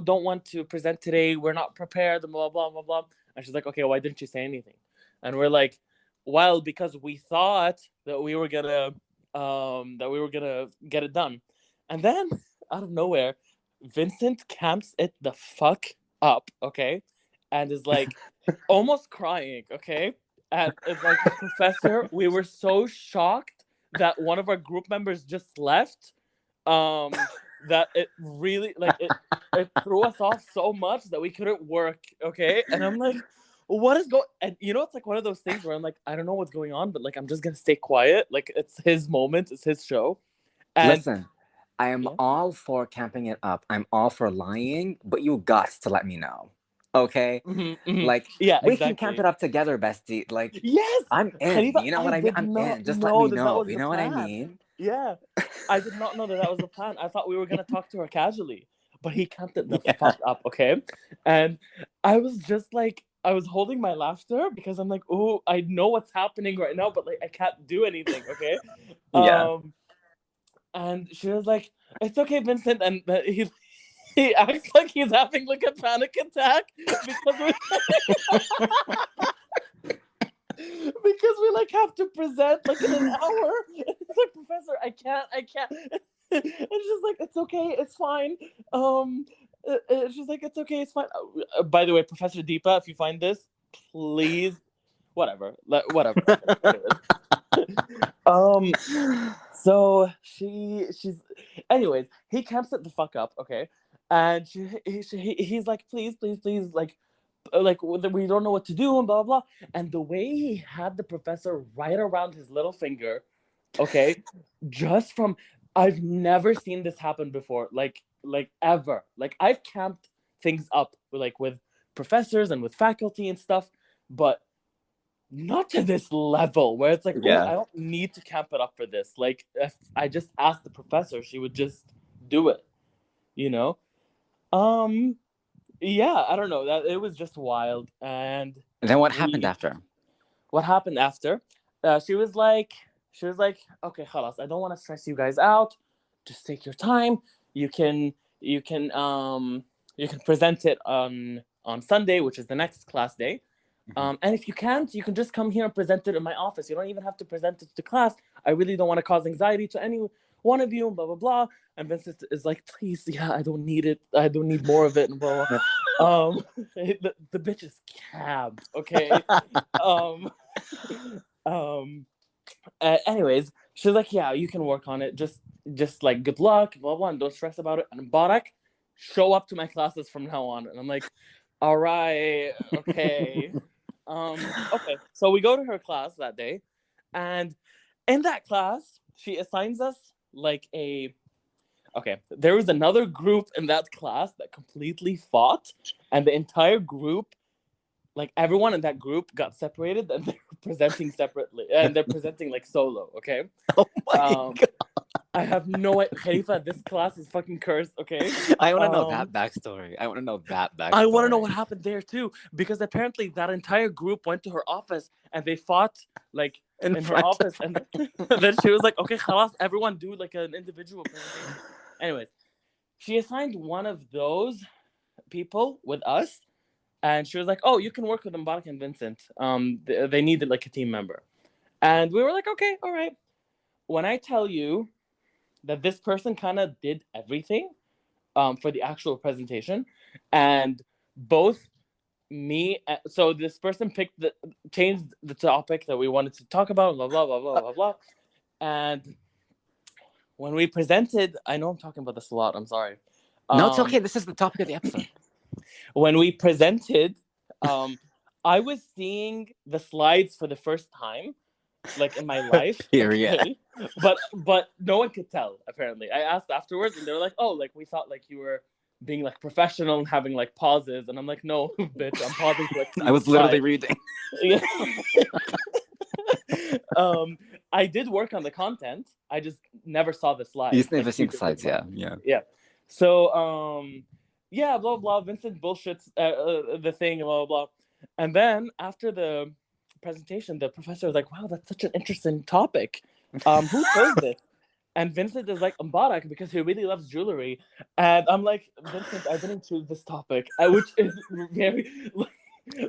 don't want to present today. We're not prepared. Blah blah blah blah. And she's like, okay, why didn't you say anything? And we're like, well, because we thought that we were gonna get it done. And then out of nowhere, Vincent camps it the fuck up, okay, and is like almost crying, okay. And it's like, Professor, we were so shocked that one of our group members just left, that it really like it threw us off so much that we couldn't work, okay. And I'm like, what is going, and it's like one of those things where I'm like, I don't know what's going on, but like I'm just gonna stay quiet, like it's his moment, it's his show. And
Listen, I am
yeah.
all for camping it up. I'm all for lying, but you got to let me know. Okay? Like,
Yeah,
we can camp
exactly.
it up together, bestie. Like,
Yes,
I'm in.
Khalifa,
You know
I
what I mean?
did
I'm
not
in. Just let
know
me
that that
know.
was
You
the
know what I
plan.
mean?
Yeah, I did not know that that was the plan. I thought we were gonna talk to her casually, but he camped it the
Yeah.
fuck up, okay? And I was just like, I was holding my laughter because I'm like, oh, I know what's happening right now, but like I can't do anything, okay?
Yeah.
And she was like, "It's okay, Vincent," and he acts like he's having like a panic attack because we because we like have to present like in an hour. It's like, Professor, I can't. And she's like, it's okay, it's fine. She's like, it's okay, it's fine. By the way, Professor Deepa, if you find this, please, whatever, whatever. um, so she's, anyways, he camps it the fuck up, okay, and he's like, please, like we don't know what to do and blah blah. And the way he had the professor right around his little finger, okay, just from, I've never seen this happen before, like ever. Like I've camped things up with professors and with faculty and stuff, but not to this level where it's like, oh,
Yeah.
I don't need to camp it up for this. Like if I just asked the professor, she would just do it, you know. Um yeah, I don't know. That it was just wild. And
And then what happened
we
after?
what happened after? She was like, okay, halas, I don't want to stress you guys out. Just take your time. You can, you can, you can present it on Sunday, which is the next class day.
Mhm.
And if you can't, you can just come here and present it in my office. You don't even have to present it to class. I really don't want to cause anxiety to any one of you, and blah blah blah. And Vincent is like, please, yeah, I don't need it. I don't need more of it, and blah blah. The bitch is cabbed, okay. Um, um. Anyways, she's like, yeah, you can work on it. Just like good luck, blah blah, and don't stress about it. And Mubarak, show up to my classes from now on. And I'm like, all right, okay. Okay, so we go to her class that day, and in that class, she assigns us like a. Okay, there was another group in that class that completely fought, and the entire group, like everyone in that group, got separated, and they're presenting separately, and they're presenting like solo. Okay,
Oh my
um,
god!
I have no idea. Khalifa, this class is fucking cursed. Okay,
I want to know that
um,
backstory. I want to know that
I want to know
backstory.
what happened there too, because apparently that entire group went to her office and they fought like
In
in her
front
office,
of
and
her.
then she was like, "Okay, khalas, everyone do like an individual presentation." Anyways, she assigned one of those people with us, and she was like, "Oh, you can work with Mubarak and Vincent. They needed like a team member," and we were like, "Okay, all right." When I tell you that this person kind of did everything for the actual presentation, and both me so this person picked the changed the topic that we wanted to talk about, blah blah blah blah blah blah. And when we presented, I know I'm talking about this a lot, I'm sorry.
No, it's okay.
um
This is the topic of the episode.
when we presented, um I was seeing the slides for the first time, like in my life,
Period.
okay. But no one could tell, apparently. I asked afterwards and they were like, oh, like we thought like you were being like professional and having like pauses, and I'm like, no, bitch, I'm pausing to like see
I
the
was literally
slide.
reading.
Yeah. um, I did work on the content. I just never saw the
You've
slides.
never
Like
seen the
people did
slides,
more.
yeah, yeah.
Yeah. So yeah, blah blah. Vincent bullshits the thing, blah blah. And then after the presentation, the professor was like, "Wow, that's such an interesting topic. Who chose this?" And Vincent is like, Mubarak, because he really loves jewelry. And I'm like, Vincent, I didn't choose this topic, very,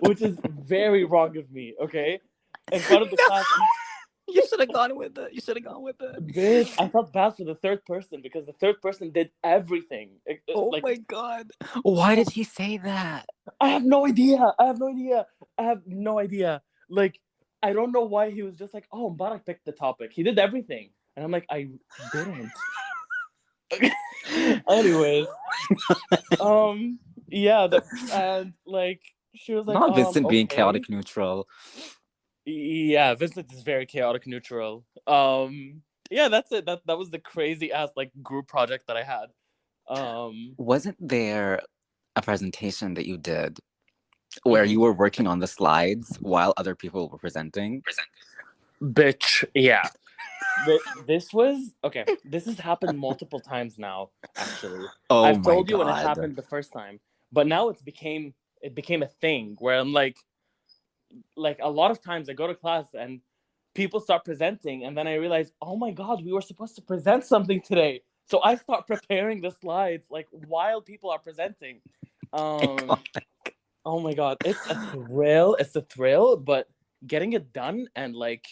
which is very wrong of me. Okay, in front of the
No,
class,
you should have gone with it. You should have gone with it.
bitch, I felt bad for the third person because the third person did everything.
Oh
Like,
my god. Why did he say that?
I have no idea. I have no idea. I have no idea. Like, I don't know why he was just like, oh, Mubarak picked the topic. He did everything. And I'm like, I didn't. Anyways, yeah, and like she was like,
Not Vincent being
okay.
chaotic neutral.
Yeah, Vincent is very chaotic neutral. Yeah, that's it. That was the crazy ass like group project that I had.
Wasn't there a presentation that you did where you were working on the slides while other people were presenting?
Bitch, yeah. This was okay. This has happened multiple times now. Actually,
Oh
I've
my
told you when it
god.
happened the first time, but now it became a thing where I'm like a lot of times I go to class and people start presenting, and then I realize, oh my god, we were supposed to present something today. So I start preparing the slides like while people are presenting. Um, oh my god, it's a thrill. It's a thrill, but getting it done and like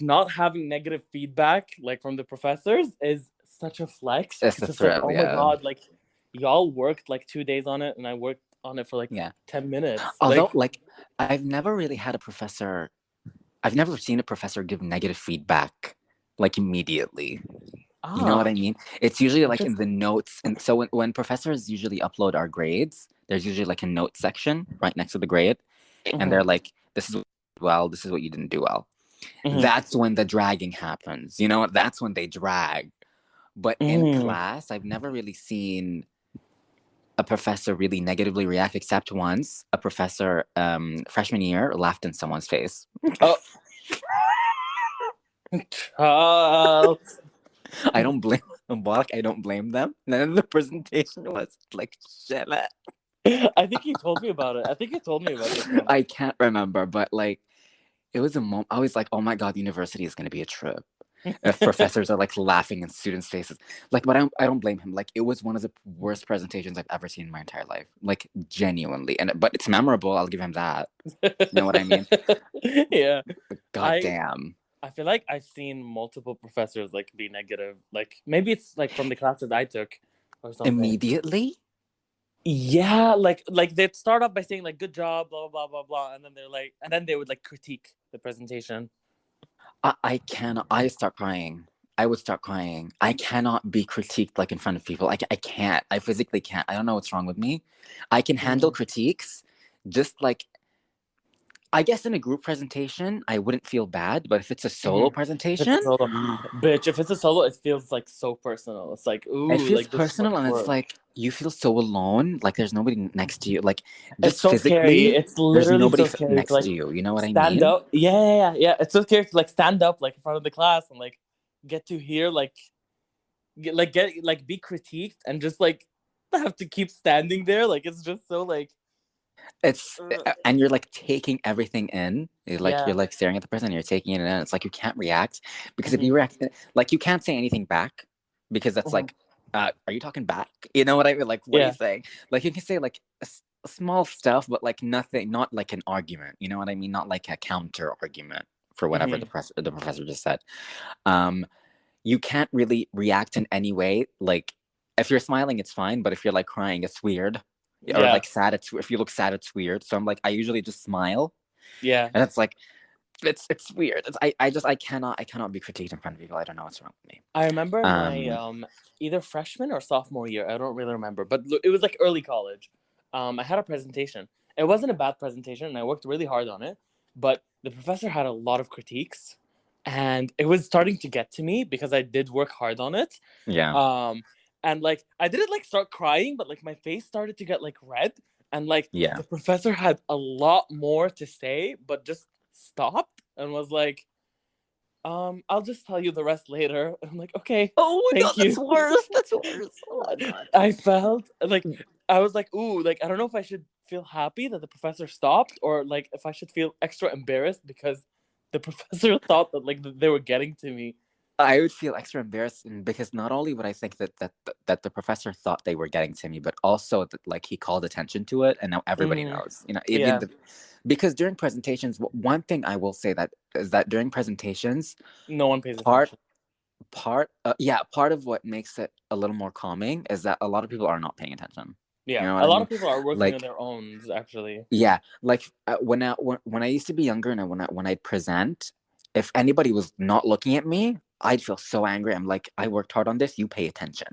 not having negative feedback like from the professors is such a flex
It's
because
a
it's like,
thrill,
oh my
yeah.
god, like y'all worked like 2 days on it and I worked on it for like
Yeah.
10 minutes.
Although,
Like,
like, I've never really had a professor, I've never seen a professor give negative feedback like immediately. You know what I mean? It's usually like in the notes. And so when professors usually upload our grades, there's usually like a note section right next to the grade. And they're like, this is what you did well, this is what you didn't do well. That's when the dragging happens. You know, that's when they drag. But in class, I've never really seen a professor really negatively react, except once a professor freshman year laughed in someone's face.
oh. Charles.
I don't blame Mubarak, I don't blame them. And then the presentation was like shit.
I think you told me about it. I think you told me about this one.
I can't remember, but like it was a moment. I was like, oh my god, university is going to be a trip. If professors are like laughing in students' faces, like, but I don't blame him. Like, it was one of the worst presentations I've ever seen in my entire life. Like, genuinely, and but it's memorable. I'll give him that. You know what I mean?
Yeah.
God
I
damn.
I feel like I've seen multiple professors like be negative. Like maybe it's like from the classes I took or something.
Immediately,
Yeah, like they'd start off by saying like good job, blah blah blah blah blah, and then they're like and then they would like critique the presentation.
I cannot. I start crying. I would start crying. I cannot be critiqued like in front of people. I can't. I physically can't. I don't know what's wrong with me. I can handle critiques, just like I guess in a group presentation, I wouldn't feel bad, but if it's a solo
If it's
presentation,
a solo, bitch, if it's a solo, it feels like so personal. It's like,
it
ooh,
feels
like this is
personal
much
and it's
work.
like you feel so alone, like there's nobody next to you. Like
It's
just
so scary.
physically,
It's
there's
literally
nobody
so scary to
next
like
to you. You know what I
stand
mean?
up. Yeah. It's so scary to like stand up like in front of the class and like get to hear like get like be critiqued and just like have to keep standing there. Like it's just so like
It's and you're like taking everything in. You're
yeah.
like staring at the person and you're taking it in. It's like you can't react because if
Mhm,
you react, like you can't say anything back because that's
mhm.
like, are you talking back? You know what I mean? Like, what are you
Yeah.
saying? Like you can say like small stuff, but like nothing, not like an argument. You know what I mean? Not like a counter argument for whatever
Mhm.
the professor just said. Um, you can't really react in any way. Like if you're smiling, it's fine, but if you're like crying, it's weird. Or
Yeah.
like sad, it's if you look sad, it's weird. So I'm like, I usually just smile,
Yeah.
and it's like, it's weird. I cannot be critiqued in front of people. I don't know what's wrong with me.
I remember my
Um,
either freshman or sophomore year. I don't really remember, but it was like early college. I had a presentation. It wasn't a bad presentation, and I worked really hard on it. But the professor had a lot of critiques, and it was starting to get to me because I did work hard on it.
yeah,
Um, and like I didn't like start crying, but like my face started to get like red, and like
yeah.
the professor had a lot more to say, but just stopped and was like, I'll just tell you the rest later. I'm like, okay,
Oh my god,
thank
that's
you.
worse. That's worse. Oh my god.
I felt like I was like, ooh, like I don't know if I should feel happy that the professor stopped or like if I should feel extra embarrassed because the professor thought that like they were getting to me.
I would feel extra embarrassed because not only would I think that the professor thought they were getting to me, but also that like he called attention to it, and now everybody
Mm,
knows. You know, even
yeah,
the, because during presentations, one thing I will say that is that during presentations,
no one pays
part
attention.
part of what makes it a little more calming is that a lot of people are not paying attention. You
Yeah,
know what
a
I
lot
mean?
of people are working on
Like
their own actually.
yeah, like when I used to be younger and when I'd present, if anybody was not looking at me, I'd feel so angry. I'm like, I worked hard on this. You pay attention.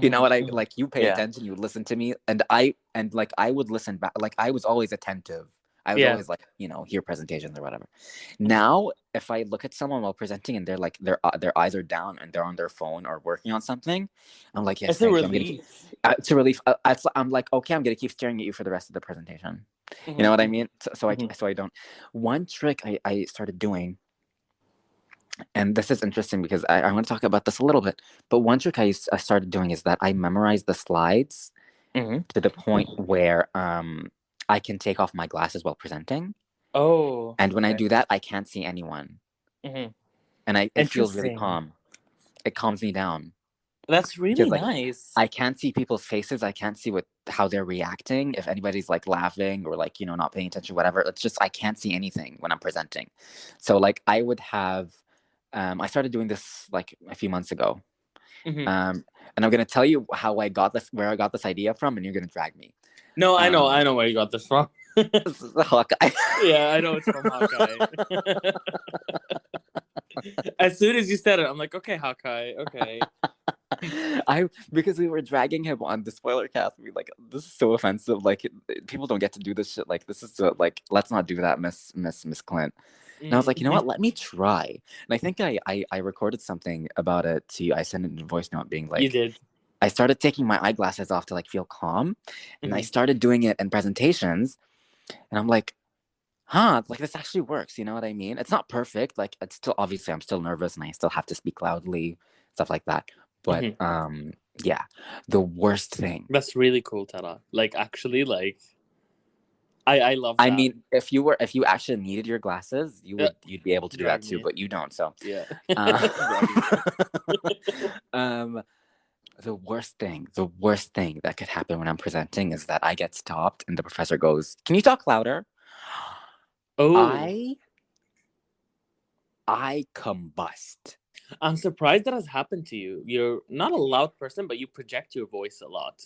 You know what I like? You pay
Yeah,
attention. You listen to me, and like I would listen back. Like I was always attentive. I was
yeah.
always like, hear presentations or whatever. Now, if I look at someone while presenting and they're like their eyes are down and they're on their phone or working on something, I'm like, yes,
It's a
thank you. I'm gonna keep.
relief.
It's a relief. I'm like, okay, I'm gonna keep staring at you for the rest of the presentation. You know
Hmm.
what I mean?
Hmm.
So I don't. One trick I started doing, and this is interesting because I want to talk about this a little bit. But one trick I started doing is that I memorized the slides
Hmm.
to the point where I can take off my glasses while presenting,
Oh,
and when I
okay.
do that, I can't see anyone,
Hmm.
and it feels really
Interesting.
calm. It calms me down
That's really
because like
nice.
I can't see people's faces. I can't see how they're reacting. If anybody's like laughing or like not paying attention, whatever. It's just I can't see anything when I'm presenting. So like I would have, I started doing this like a few months ago,
Hmm.
um, and I'm gonna tell you where I got this idea from, and you're gonna drag me.
No,
Um,
I know where you got this from.
this is the Hawkeye.
Yeah, I know it's from Hawkeye. As soon as you said it, I'm like, okay, Hawkeye, okay.
Because we were dragging him on the spoiler cast. We like this is so offensive. Like people don't get to do this shit. Like this is so, like let's not do that, Miss Clint. And I was like, you know
Mm-hmm.
what? Let me try. And I think I recorded something about it to you. I sent it in a voice note, being
You
like,
did.
I started taking my eyeglasses off to like feel calm, and I
Mm-hmm.
started doing it in presentations. And I'm like, huh, like this actually works. You know what I mean? It's not perfect. Like it's still obviously I'm still nervous and I still have to speak loudly, stuff like that. But
Mhm.
yeah, the worst thing.
That's really cool, Tara. Like actually, like I love
I
that.
mean, if you actually needed your glasses, you'd be able to do that
Drag
too,
me.
but you don't. So,
Yeah.
uh,
Drag me.
um, the worst thing that could happen when I'm presenting is that I get stopped and the professor goes, "Can you talk louder?"
Oh,
I I combust
I'm surprised that has happened to you. You're not a loud person, but you project your voice a lot.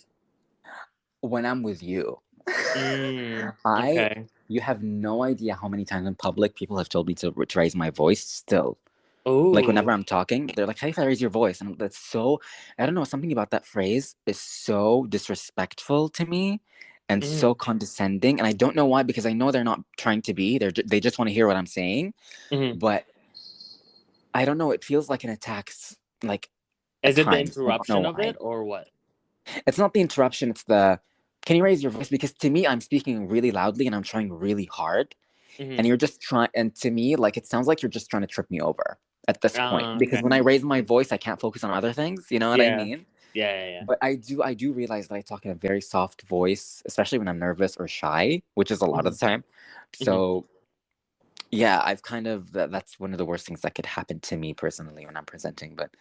when I'm with you. I
Okay.
You have no idea how many times in public people have told me to raise my voice still. Like whenever
Oh.
I'm talking, they're like, "How if I raise your voice?" And that's so, I don't know, something about that phrase is so disrespectful to me and so
Mm.
condescending. And I don't know why, because I know they're not trying to be. They just want to hear what I'm saying.
Mhm.
But I don't know. It feels like an attack, like at
Is it the
times. I don't know
interruption of it
why.
or what?
It's not the interruption. It's the, "Can you raise your voice?" Because to me, I'm speaking really loudly and I'm trying really hard.
Hmm.
And you're just trying, and to me, like, it sounds like you're just trying to trip me over at this point, because
Okay.
when I raise my voice I can't focus on other things, you know what I
Yeah.
mean?
Yeah. Yeah. Yeah.
But I do realize that I talk in a very soft voice, especially when I'm nervous or shy, which is a lot of
Hmm.
the time.
Hmm.
So yeah, I've kind of, that's one of the worst things that could happen to me personally when I'm presenting. But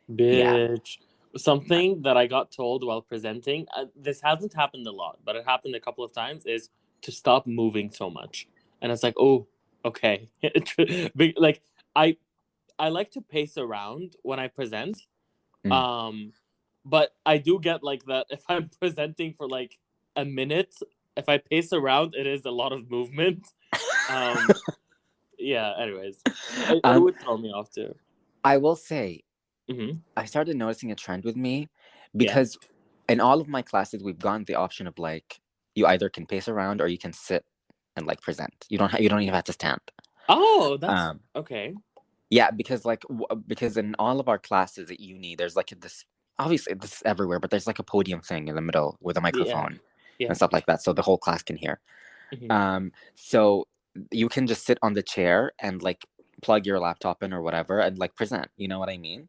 yeah.
Bitch. Something that I got told while presenting, this hasn't happened a lot, but it happened a couple of times, is to stop moving so much. And it's like, oh, okay. Like, I I like to pace around when I present.
Mm.
Um, but I do get like that if I'm presenting for like a minute, if I pace around, it is a lot of movement. Um, yeah. Anyways, it
um
would throw me off too.
I will say,
Hmm.
I started noticing a trend with me,
Yeah.
because in all of my classes we've gotten the option of, like, you either can pace around or you can sit and, like, present. You don't even have to stand.
Oh, that's
Um,
okay.
yeah, because, like, because in all of our classes at uni, there's like this. Obviously, this is everywhere, but there's like a podium thing in the middle with a
Yeah.
microphone
Yeah.
and stuff like that, so the whole class can hear.
Hmm.
So you can just sit on the chair and, like, plug your laptop in or whatever and, like, present. You know what I mean?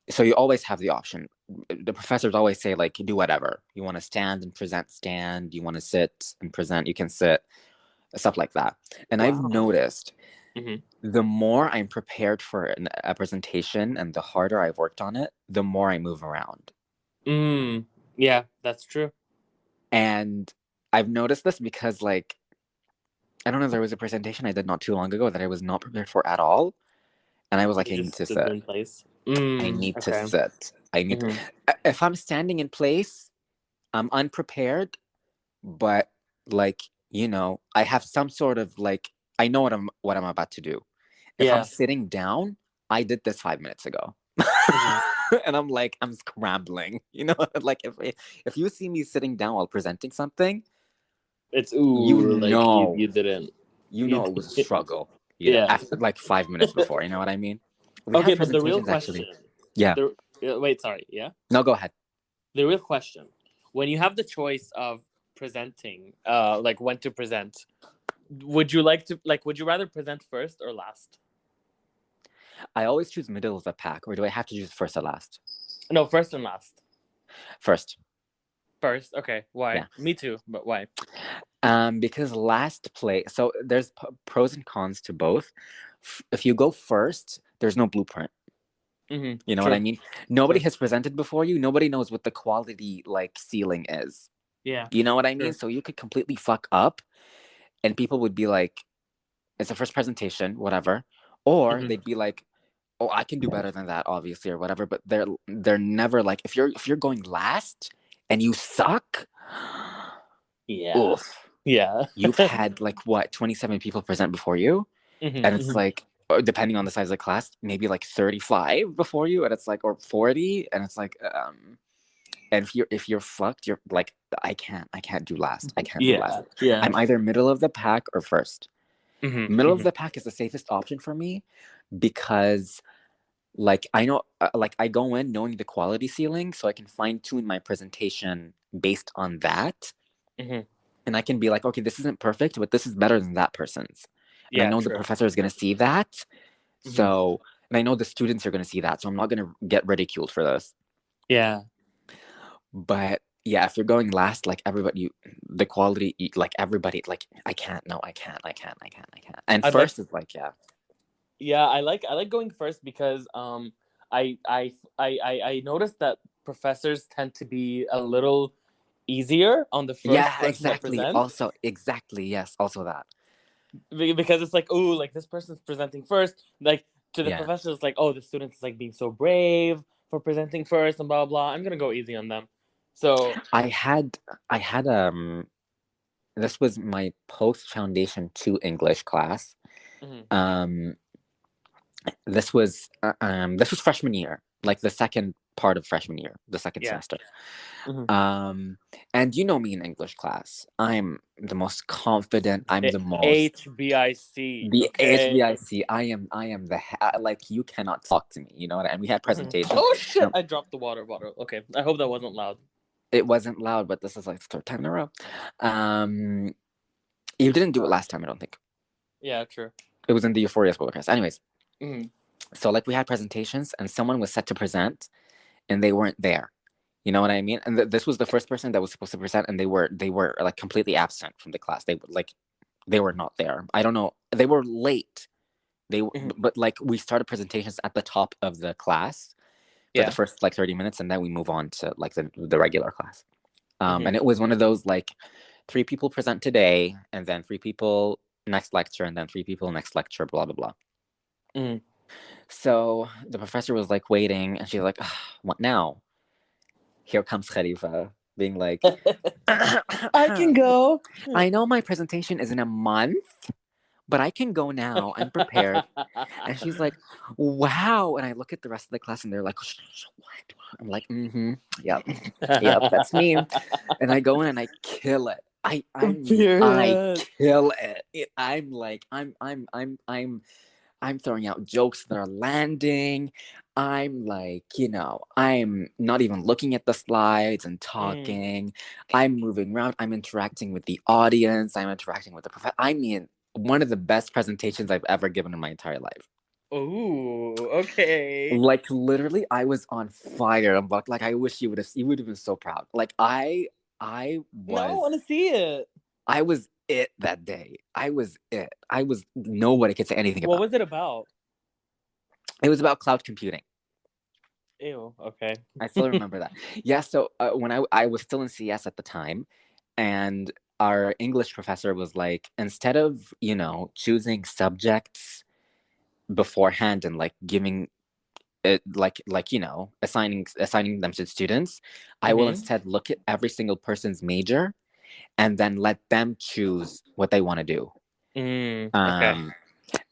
So you always have the option. The professors always say, like, do whatever you want to, stand and present, stand. You want to sit and present, you can sit, stuff like that. And I've
Wow.
noticed,
Hmm.
the more I'm prepared for a presentation and the harder I've worked on it, the more I move around.
Yeah, that's true.
And I've noticed this because, like, I don't know, there was a presentation I did not too long ago that I was not prepared for at all. And I was like,
You
I need
just
to
stood
sit.
in place.
I need to
Okay.
sit. I need
Hmm.
if I'm standing in place, I'm unprepared, but, like, I have some sort of, like, I know what I'm about to do. If I'm
Yeah.
sitting down, I did this 5 minutes ago.
Hmm.
And I'm like, I'm scrambling. Like, if you see me sitting down while presenting something,
It's
you
like you
know,
you didn't.
it was a
Did.
struggle.
Yeah.
After like 5 minutes before, you know what I mean? We
Okay,
had
but the real
presentations actually.
question.
Yeah.
Wait, sorry. Yeah.
No, go ahead.
The real question: when you have the choice of presenting, like when to present, would you like to like? Would you rather present first or last?
I always choose middle of the pack, or do I have to choose first or last?
No, first and last.
First.
First. Okay. Why?
Yeah.
Me too. But why?
Because last place, so there's pros and cons to both. If you go first, there's no blueprint.
Mm-hmm.
You know what I
True.
mean? Nobody
True.
has presented before you. Nobody knows what the quality, like, ceiling is.
Yeah.
You know what I mean?
True.
So you could completely fuck up, and people would be like, "It's a first presentation, whatever," or
Mm-hmm.
they'd be like, "Oh, I can do better than that, obviously," or whatever. But they're never like, if you're going last and you suck,
Yeah.
oof.
Yeah.
You've had, like, what, 27 people present before you, and it's
Mm-hmm.
like, depending on the size of the class, maybe like 35 before you, and it's like, or 40, and it's like, and if you're fucked, you're like, I can't do last. I can't do last.
Yeah. Yeah.
I'm either middle of the pack or first.
Mm-hmm.
Middle of
Mm-hmm.
the pack is the safest option for me, because, like, I know, like, I go in knowing the quality ceiling, so I can fine tune my presentation based on that,
Mm-hmm.
and I can be like, okay, this isn't perfect, but this is better than that person's, and I
Yeah.
know the
True.
professor is going to see that.
Mm-hmm.
So And I know the students are going to see that, so I'm not going to get ridiculed for this.
Yeah.
But yeah, if you're going last, like everybody, the quality, like everybody, like I can't, no, I can't. And
I'd like
first is like, yeah,
Yeah, I like going first because I noticed that professors tend to be a little easier on the first
yeah,
person that
exactly.
presents.
Also, exactly, yes, also that,
Because it's like, oh, like this person's presenting first, like to the
yeah.
professor it's like, oh, the student is like being so brave for presenting first and blah blah. I'm gonna go easy on them. So
I had this was my post foundation 2 English class.
mhm,
Um, this was freshman year, like the second part of freshman year, the second
yeah.
semester.
Mhm.
Um, and you know me in English class. I'm the most confident. I'm
The
the most
HBIC,
the
okay.
HBIC. I am like you cannot talk to me. You know what? And we had
Mhm.
presentations.
Oh shit!
No,
I dropped the water bottle. Okay, I hope that wasn't loud.
it wasn't loud, but this is like the third time in a row. Um, you didn't do it last time, I don't think.
Yeah, true.
It was in the Euphoria podcast. Anyways,
Mhm.
so like we had presentations, and someone was set to present, and they weren't there. You know what I mean? And this was the first person that was supposed to present, and they were like completely absent from the class. They were not there. I don't know. They were late.
Mhm.
But like we started presentations at the top of the class for the
Yeah.
first like 30 minutes, and then we move on to like the regular class.
Mhm.
And it was one of those like 3 people present today, and then 3 people next lecture, and then 3 people next lecture, blah blah blah.
Mhm.
So the professor was like waiting, and she's like, "What now?" Here comes Khalifa, being like,
I can go.
"I know my presentation is in a month, but I can go now. I'm prepared." And she's like, "Wow!" And I look at the rest of the class, and they're like, "What?" I'm like, "Mm-hmm, yep, yep, that's me." And I go in and I kill it. I
Period.
kill it. I'm like, I'm throwing out jokes that are landing. I'm like, I'm not even looking at the slides and
Mm.
talking. I'm moving around. I'm interacting with the audience. I'm interacting with the professor. I mean, one of the best presentations I've ever given in my entire life.
Ooh, okay.
Like literally, I was on fire. I'm like I wish you would have been so proud. Like I
Now I
was
want to see it.
I was it that day. I was it. I was nobody could say anything
What
about
was it about?
it. It was about cloud computing.
Ew. Okay.
I still remember that. Yeah. So when I was still in CS at the time, and our English professor was like, instead of choosing subjects beforehand and like giving it assigning them to students, I will
Mm-hmm.
instead look at every single person's major and then let them choose what they want to do.
Okay.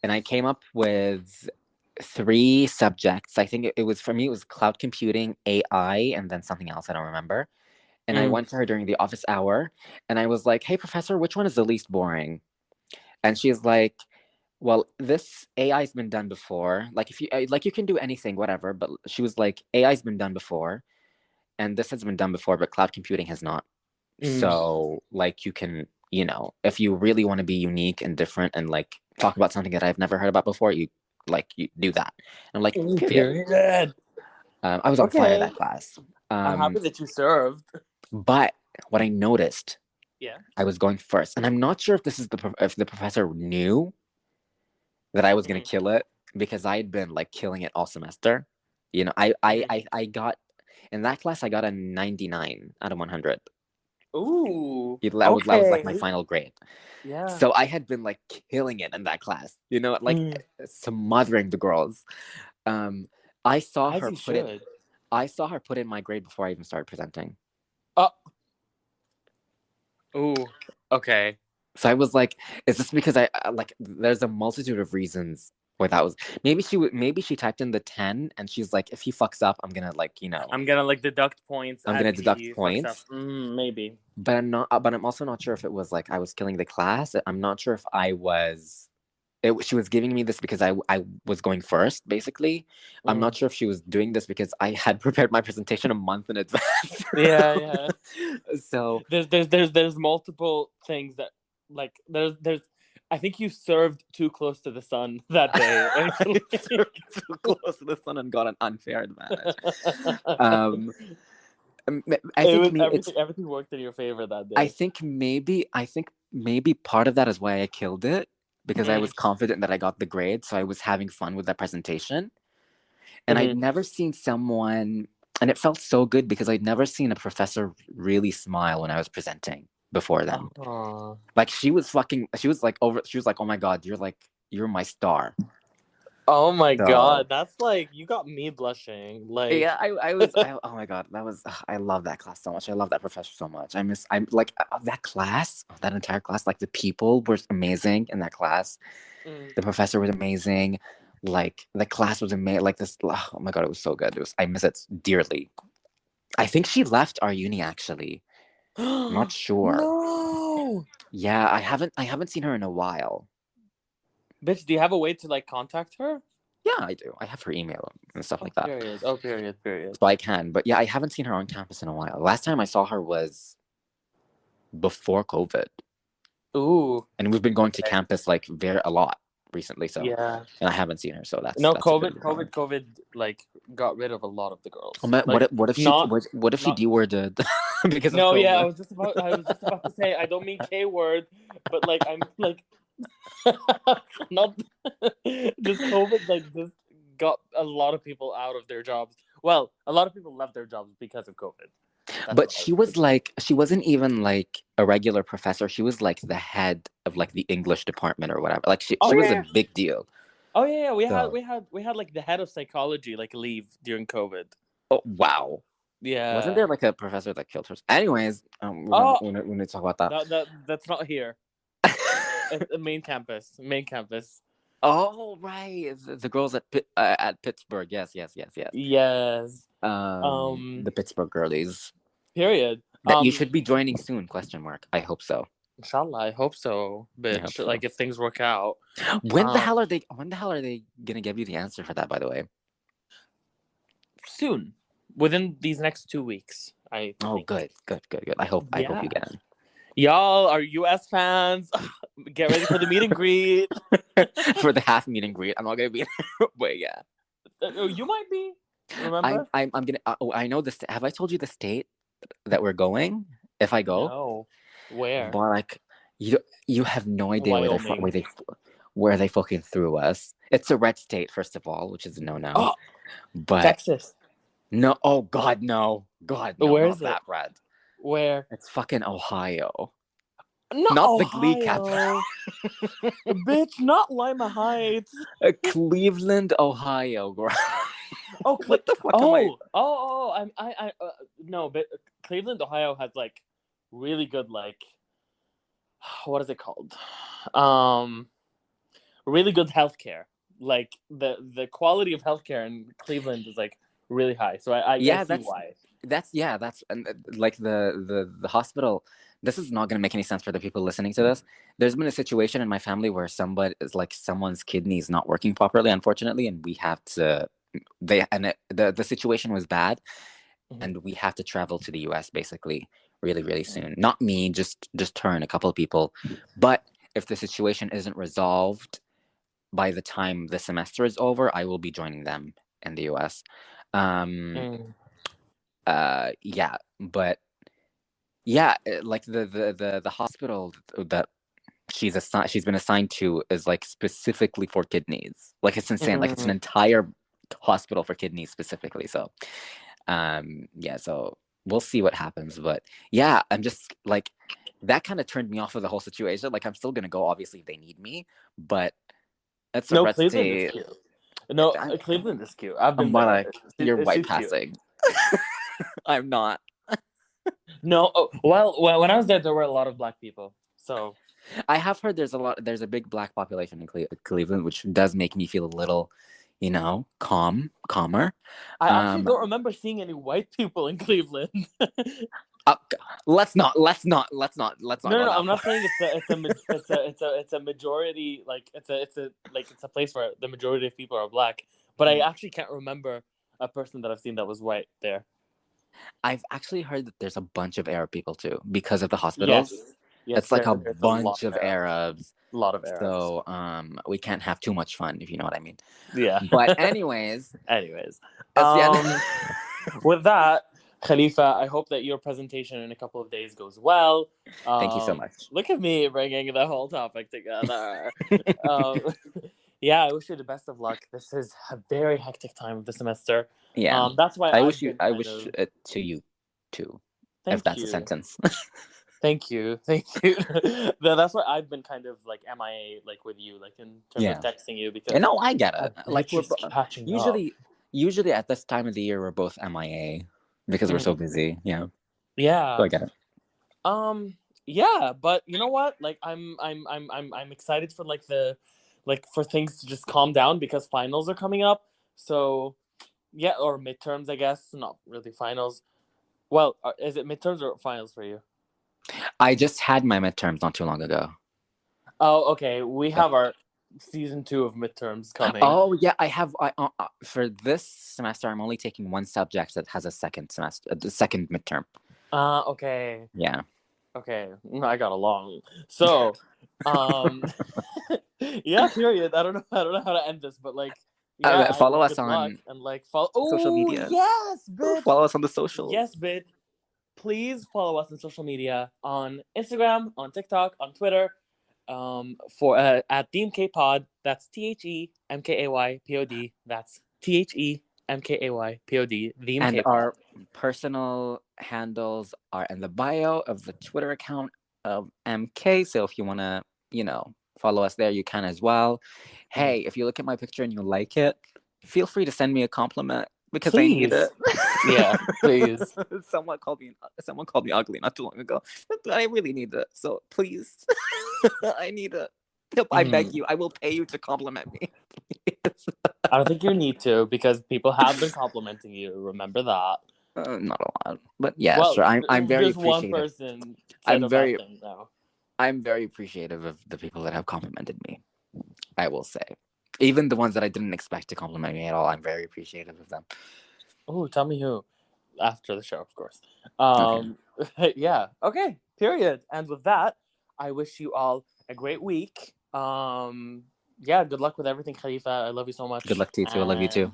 And I came up with 3 subjects. I think it was, for me, it was cloud computing, AI, and then something else I don't remember. And I
Mm.
went to her during the office hour, and I was like, "Hey, professor, which one is the least boring?" And she's like, "Well, this AI's been done before. Like, if you like, you can do anything, whatever." But she was like, "AI's been done before, and this has been done before, but cloud computing has not.
Mm.
So, like, you can, if you really want to be unique and different and like talk about something that I've never heard about before, you do that." And I'm like,
Ooh,
period.
period.
I was on fire
Okay.
that class.
I'm happy that you served.
But what I noticed,
Yeah.
I was going first, and I'm not sure if if the professor knew that I was gonna
Mm-hmm.
kill it, because I had been like killing it all semester. You know, I got in that class I got a 99 out of 100.
Ooh.
That was like my
Okay.
final grade.
Yeah.
So I had been like killing it in that class, like
Mm.
smothering the girls. Um, I saw
As
her
you
put it.
should.
I saw her put in my grade before I even started presenting.
Oh. Ooh. Okay.
So I was like, "Is this because I like?" There's a multitude of reasons why that was. Maybe she typed in the 10, and she's like, "If he fucks up, I'm gonna
I'm gonna like deduct points
I'm
as
gonna deduct
he fucks up.
points."
Maybe.
But I'm not. But I'm also not sure if it was like I was killing the class. I'm not sure if I was. She was giving me this because I was going first, basically. I'm
Mm.
not sure if she was doing this because I had prepared my presentation a month in advance.
Yeah, yeah.
So
There's multiple things that like there's I think you served too close to the sun that day.
I
Actually.
served too close to the sun and got an unfair advantage. Um, I
It
think
was
me, it's.
everything worked in your favor that
I
day.
think maybe part of that is why I killed it because I
Mm.
was confident that I got the grade, so I was having fun with that presentation. And I'd
Mhm.
never seen someone, and it felt so good because I'd never seen a professor really smile when I was presenting before then.
Oh.
Like she was like oh my God, you're my star.
Oh my
So
god, that's like you got me blushing. Like,
yeah, oh my God, I love that class so much. I love that professor so much. I'm like that class, that entire class, like the people were amazing in that class.
mm.
The professor was amazing. Like the class was amazing. Like this, oh my God, it was so good. I miss it dearly. I think she left our uni actually. I'm not sure.
No,
Yeah, I haven't seen her in a while.
bitch. Do you have a way to like contact her?
Yeah, I do. I have her email and stuff
Oh,
like that.
period. Oh, period. Period.
So I can. But yeah, I haven't seen her on campus in a while. Last time I saw her was before COVID.
Ooh.
And we've been going to
Okay.
campus like very a lot recently, so
Yeah.
and I haven't seen her, so
No,
that's a good
COVID, like got rid of a lot of the
Oh,
girls.
man,
Like, not,
what if she
not.
D-worded because of
No, yeah.
COVID?
I was just about to say. I don't mean K word, but like I'm like, not just COVID. Like, just got a lot of people out of their jobs. Well, a lot of people left their jobs because of COVID. That's
But
what I was.
she wasn't even like a regular professor. She was like the head of like the English department or whatever. Like
Oh
she was a
yeah.
big deal.
Oh yeah.
So,
We had like the head of psychology like leave during COVID.
oh wow. Wasn't
Yeah.
there like a professor that killed her? Anyways,
Oh,
we're gonna talk about that.
that's not here. At the main campus. Main campus.
Oh right, the girls at Pittsburgh. Yes, yes, yes, yes.
Yes.
The Pittsburgh girlies
Period.
that you should be joining soon? Question mark. I hope so.
Inshallah, I hope so,
I hope
bitch.
so.
Like if things work out.
When the
Um,
hell are they? When the hell are they gonna give you the answer for that? By the way.
soon. Within these next 2 weeks, I
Oh,
think.
good, good, good, good. I hope you
Yeah.
get
Y'all are US fans. Get ready for the meet and greet.
in for the half meet and greet. I'm not gonna be. Wait, yeah.
You might be. Remember?
I'm gonna. Oh, I know this. Have I told you the state that we're going? If I go,
No. Where?
Mubarak, you have no idea
Wyoming.
where they fucking threw us. It's a red state, first of all, which is a no.
Oh,
But
Texas.
no, oh God, no, God, no,
Where
not
is it?
that red.
Where?
It's fucking Ohio,
Not
not the Glee capital.
Ohio. Bitch, not Lima Heights.
Cleveland, Ohio, bro.
Oh,
What the fuck am I?
no, but Cleveland, Ohio has like really good like what is it called? Um, really good healthcare. Like the quality of healthcare in Cleveland is like really high. So I
Yeah,
see why.
that's and like the hospital. This is not going to make any sense for the people listening to this. There's been a situation in my family where someone's kidney is not working properly, unfortunately, and we have to. The situation was bad,
Mhm.
and we have to travel to the U.S. basically really really soon. Not me, just her and a couple of people. But if the situation isn't resolved by the time the semester is over, I will be joining them in the U.S. Um,
Mm.
yeah, but yeah, like the hospital that she's been assigned to is like specifically for kidneys. Like it's insane. Like it's an
Mm.
entire hospital for kidneys specifically. So yeah, so we'll see what happens. But yeah, I'm just like that kind of turned me off of the whole situation. Like I'm still gonna go, obviously, if they need me, but it's a
No,
red
Cleveland is
state.
cute. No,
I'm,
Cleveland is cute. I've
I'm
been there.
like, you're
It
white
suits you.
passing. I'm not.
No, when I was there were a lot of black people. So
I have heard there's a big black population in Cleveland, which does make me feel a little, calmer.
I actually
Um,
don't remember seeing any white people in Cleveland.
uh, let's not go
No,
that
I'm
far.
not saying it's a majority like it's a place where the majority of people are black. But I actually can't remember a person that I've seen that was white there.
I've actually heard that there's a bunch of Arab people too because of the
Yes,
hospitals.
Yes,
It's like a
there's a lot
bunch
of
of
Arabs.
Arabs.
A lot of Arabs.
So we can't have too much fun, if you know what I mean.
Yeah.
But anyways,
Anyways,
it's the end.
with that, Khalifa, I hope that your presentation in a couple of days goes well.
Thank you so much.
Look at me bringing the whole topic together. um, yeah, I wish you the best of luck. This is a very hectic time of the semester.
Yeah.
That's why
I
I've
wish you.
been
I
kind
wish
of.
it to you too, if
Thank
that's a
you.
sentence.
Thank you. Thank you. That's why I've been kind of like MIA, like with you, like in terms
Yeah.
of texting you, because
And no, I get it.
I've been
Like we're
just catching up.
usually at this time of the year we're both MIA because we're so busy. Yeah.
Yeah.
So I get it.
Yeah, but you know what? Like I'm excited for for things to just calm down because finals are coming up. So yeah, or midterms, I guess. Not really finals. Well, is it midterms or finals for you?
I just had my midterms not too long ago.
Oh, okay. We have our season 2 of midterms coming.
Oh yeah, I have. For this semester, I'm only taking one subject that has a second semester, the second midterm.
Okay.
Yeah.
Okay, I got along. So, yeah, period. I don't know how to end this, but like, yeah,
Follow us
good luck
on
and like follow.
social
Oh
media.
yes, bitch.
Follow us on the socials.
Yes, bitch. Please follow us on social media on Instagram, on TikTok, on Twitter. For at TheMKPod. That's TheMKAYPod. That's TheMKAYPod. The
And
MK Pod.
our personal handles are in the bio of the Twitter account of MK. So if you want to, follow us there, you can as well. Hey, if you look at my picture and you like it, feel free to send me a compliment because I need it.
Yeah, please.
Someone called me ugly not too long ago. I really need it. So please, I need it. I beg you. I will pay you to compliment me.
I don't think you need to because people have been complimenting you. Remember that.
Not a lot, but yeah,
well,
sure. I'm very
just one
appreciative.
person said a bad thing now.
I'm very appreciative of the people that have complimented me. I will say, even the ones that I didn't expect to compliment me at all, I'm very appreciative of them.
Oh, tell me who. After the show, of course.
Okay.
Yeah. Okay. Period. And with that, I wish you all a great week. Yeah. Good luck with everything, Khalifa. I love you so much.
Good luck to you too. I love you too.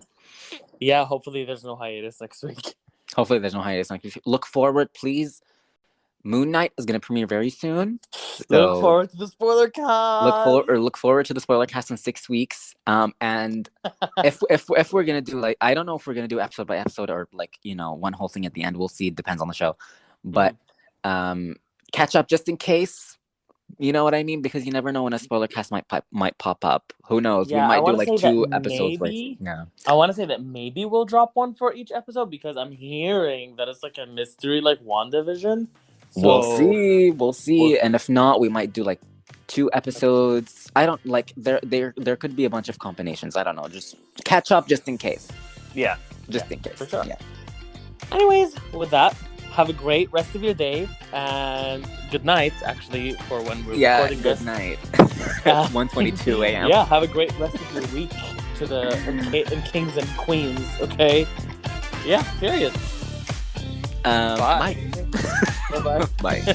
Yeah. Hopefully, there's no hiatus next week.
Hopefully, there's no hiatus next week. Look forward, please. Moon Knight is going to premiere very soon. So
look forward to the spoiler cast.
Look forward to the spoiler cast in 6 weeks. And if we're gonna do I don't know if we're gonna do episode by episode or one whole thing at the end. We'll see. It depends on the show. But catch up just in case. You know what I mean? Because you never know when a spoiler cast might pop up. Who knows?
Yeah,
we might do 2 episodes.
I want to say that maybe we'll drop one for each episode because I'm hearing that it's like a mystery, like WandaVision. So
we'll see. And if not, we might do 2 episodes. I don't there could be a bunch of combinations. I don't know. Just catch up just in case.
Yeah.
Just in case.
For sure.
Yeah.
Anyways, with that, have a great rest of your day and good night, actually, for when we're recording
good
this.
Night. It's 1:22 a.m.
Yeah, have a great rest of your week to the kings and queens, okay? Yeah, period.
Bye.
Bye-bye.
Bye.